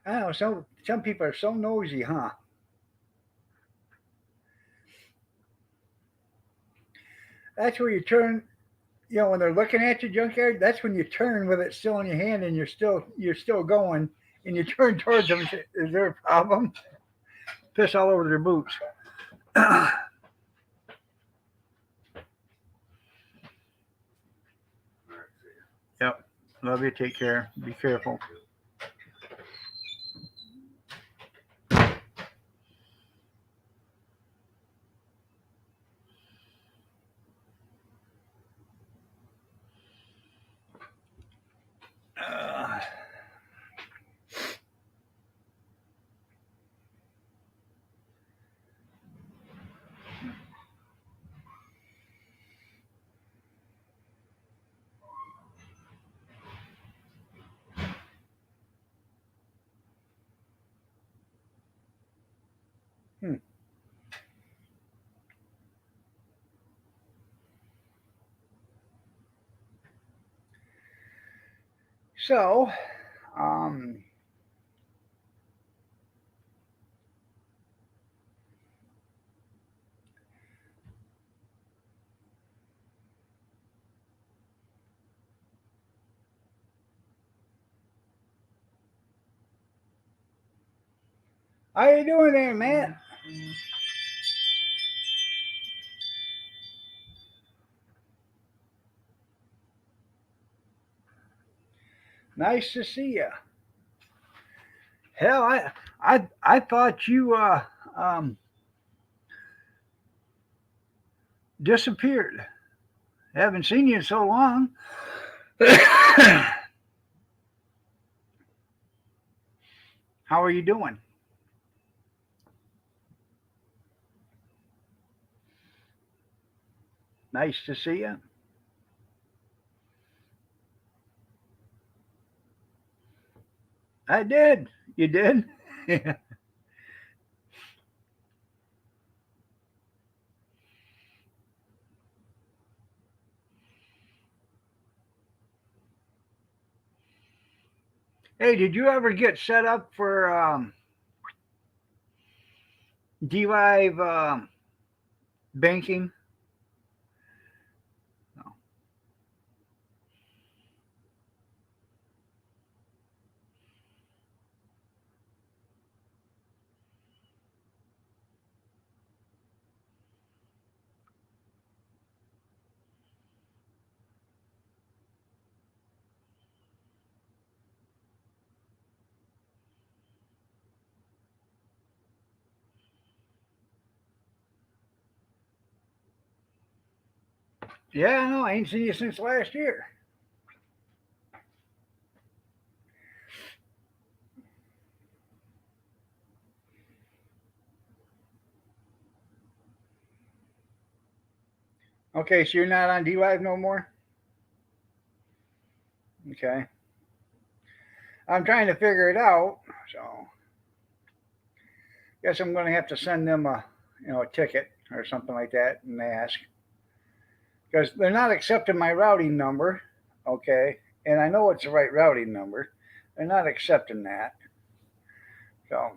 Speaker 1: I don't know. Some people are so nosy, huh? That's where you turn. When they're looking at your junkyard, that's when you turn with it still in your hand and you're still going, and you turn towards them. And say, is there a problem? Piss all over their boots. Yep. Love you. Take care. Be careful. Uh, hmm. So, um, how you doing there, Matt? Nice to see you. Hell, I thought you disappeared. Haven't seen you in so long. How are you doing? Nice to see you. I did. You did? Hey, did you ever get set up for DLive banking? No. Yeah, no, I ain't seen you since last year. Okay, so you're not on DLive no more? Okay. I'm trying to figure it out, so guess I'm going to have to send them a ticket or something like that and ask because they're not accepting my routing number. Okay, and I know it's the right routing number. They're not accepting that. So,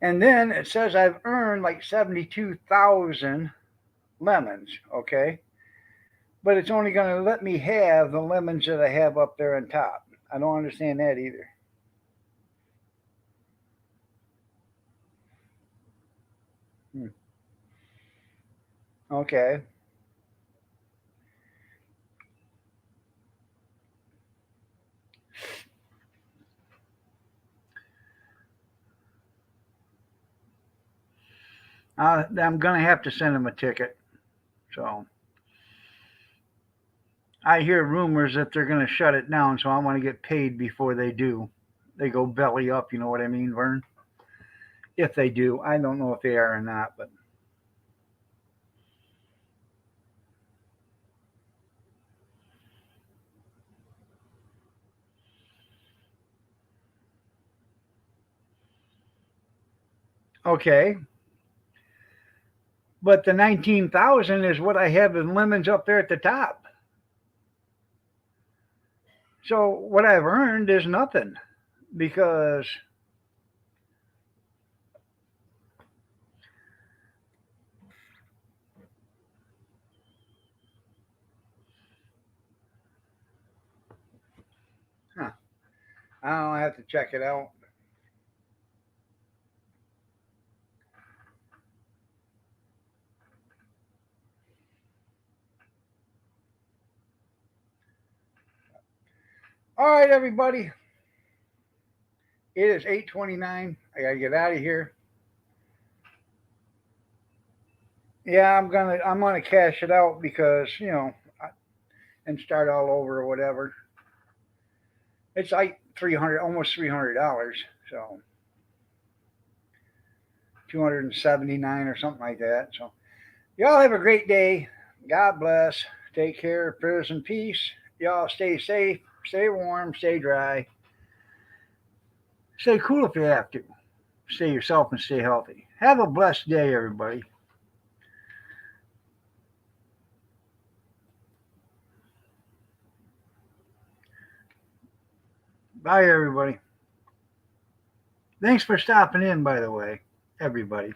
Speaker 1: and then it says I've earned like 72,000 lemons. Okay, but it's only going to let me have the lemons that I have up there on top. I don't understand that either. Hmm. Okay. I'm going to have to send them a ticket. So I hear rumors that they're going to shut it down, so I want to get paid before they do. They go belly up, you know what I mean, Vern? If they do, I don't know if they are or not, but okay. But the 19,000 is what I have in lemons up there at the top. So what I've earned is nothing because huh, I don't have to check it out. All right, everybody. It is 8:29. I gotta get out of here. Yeah, I'm gonna cash it out because and start all over or whatever. It's like 300, almost $300. So 279 or something like that. So y'all have a great day. God bless. Take care. Prayers and peace. Y'all stay safe. Stay warm. Stay dry. Stay cool if you have to. Stay yourself and stay healthy. Have a blessed day, everybody. Bye, everybody. Thanks for stopping in, by the way, everybody.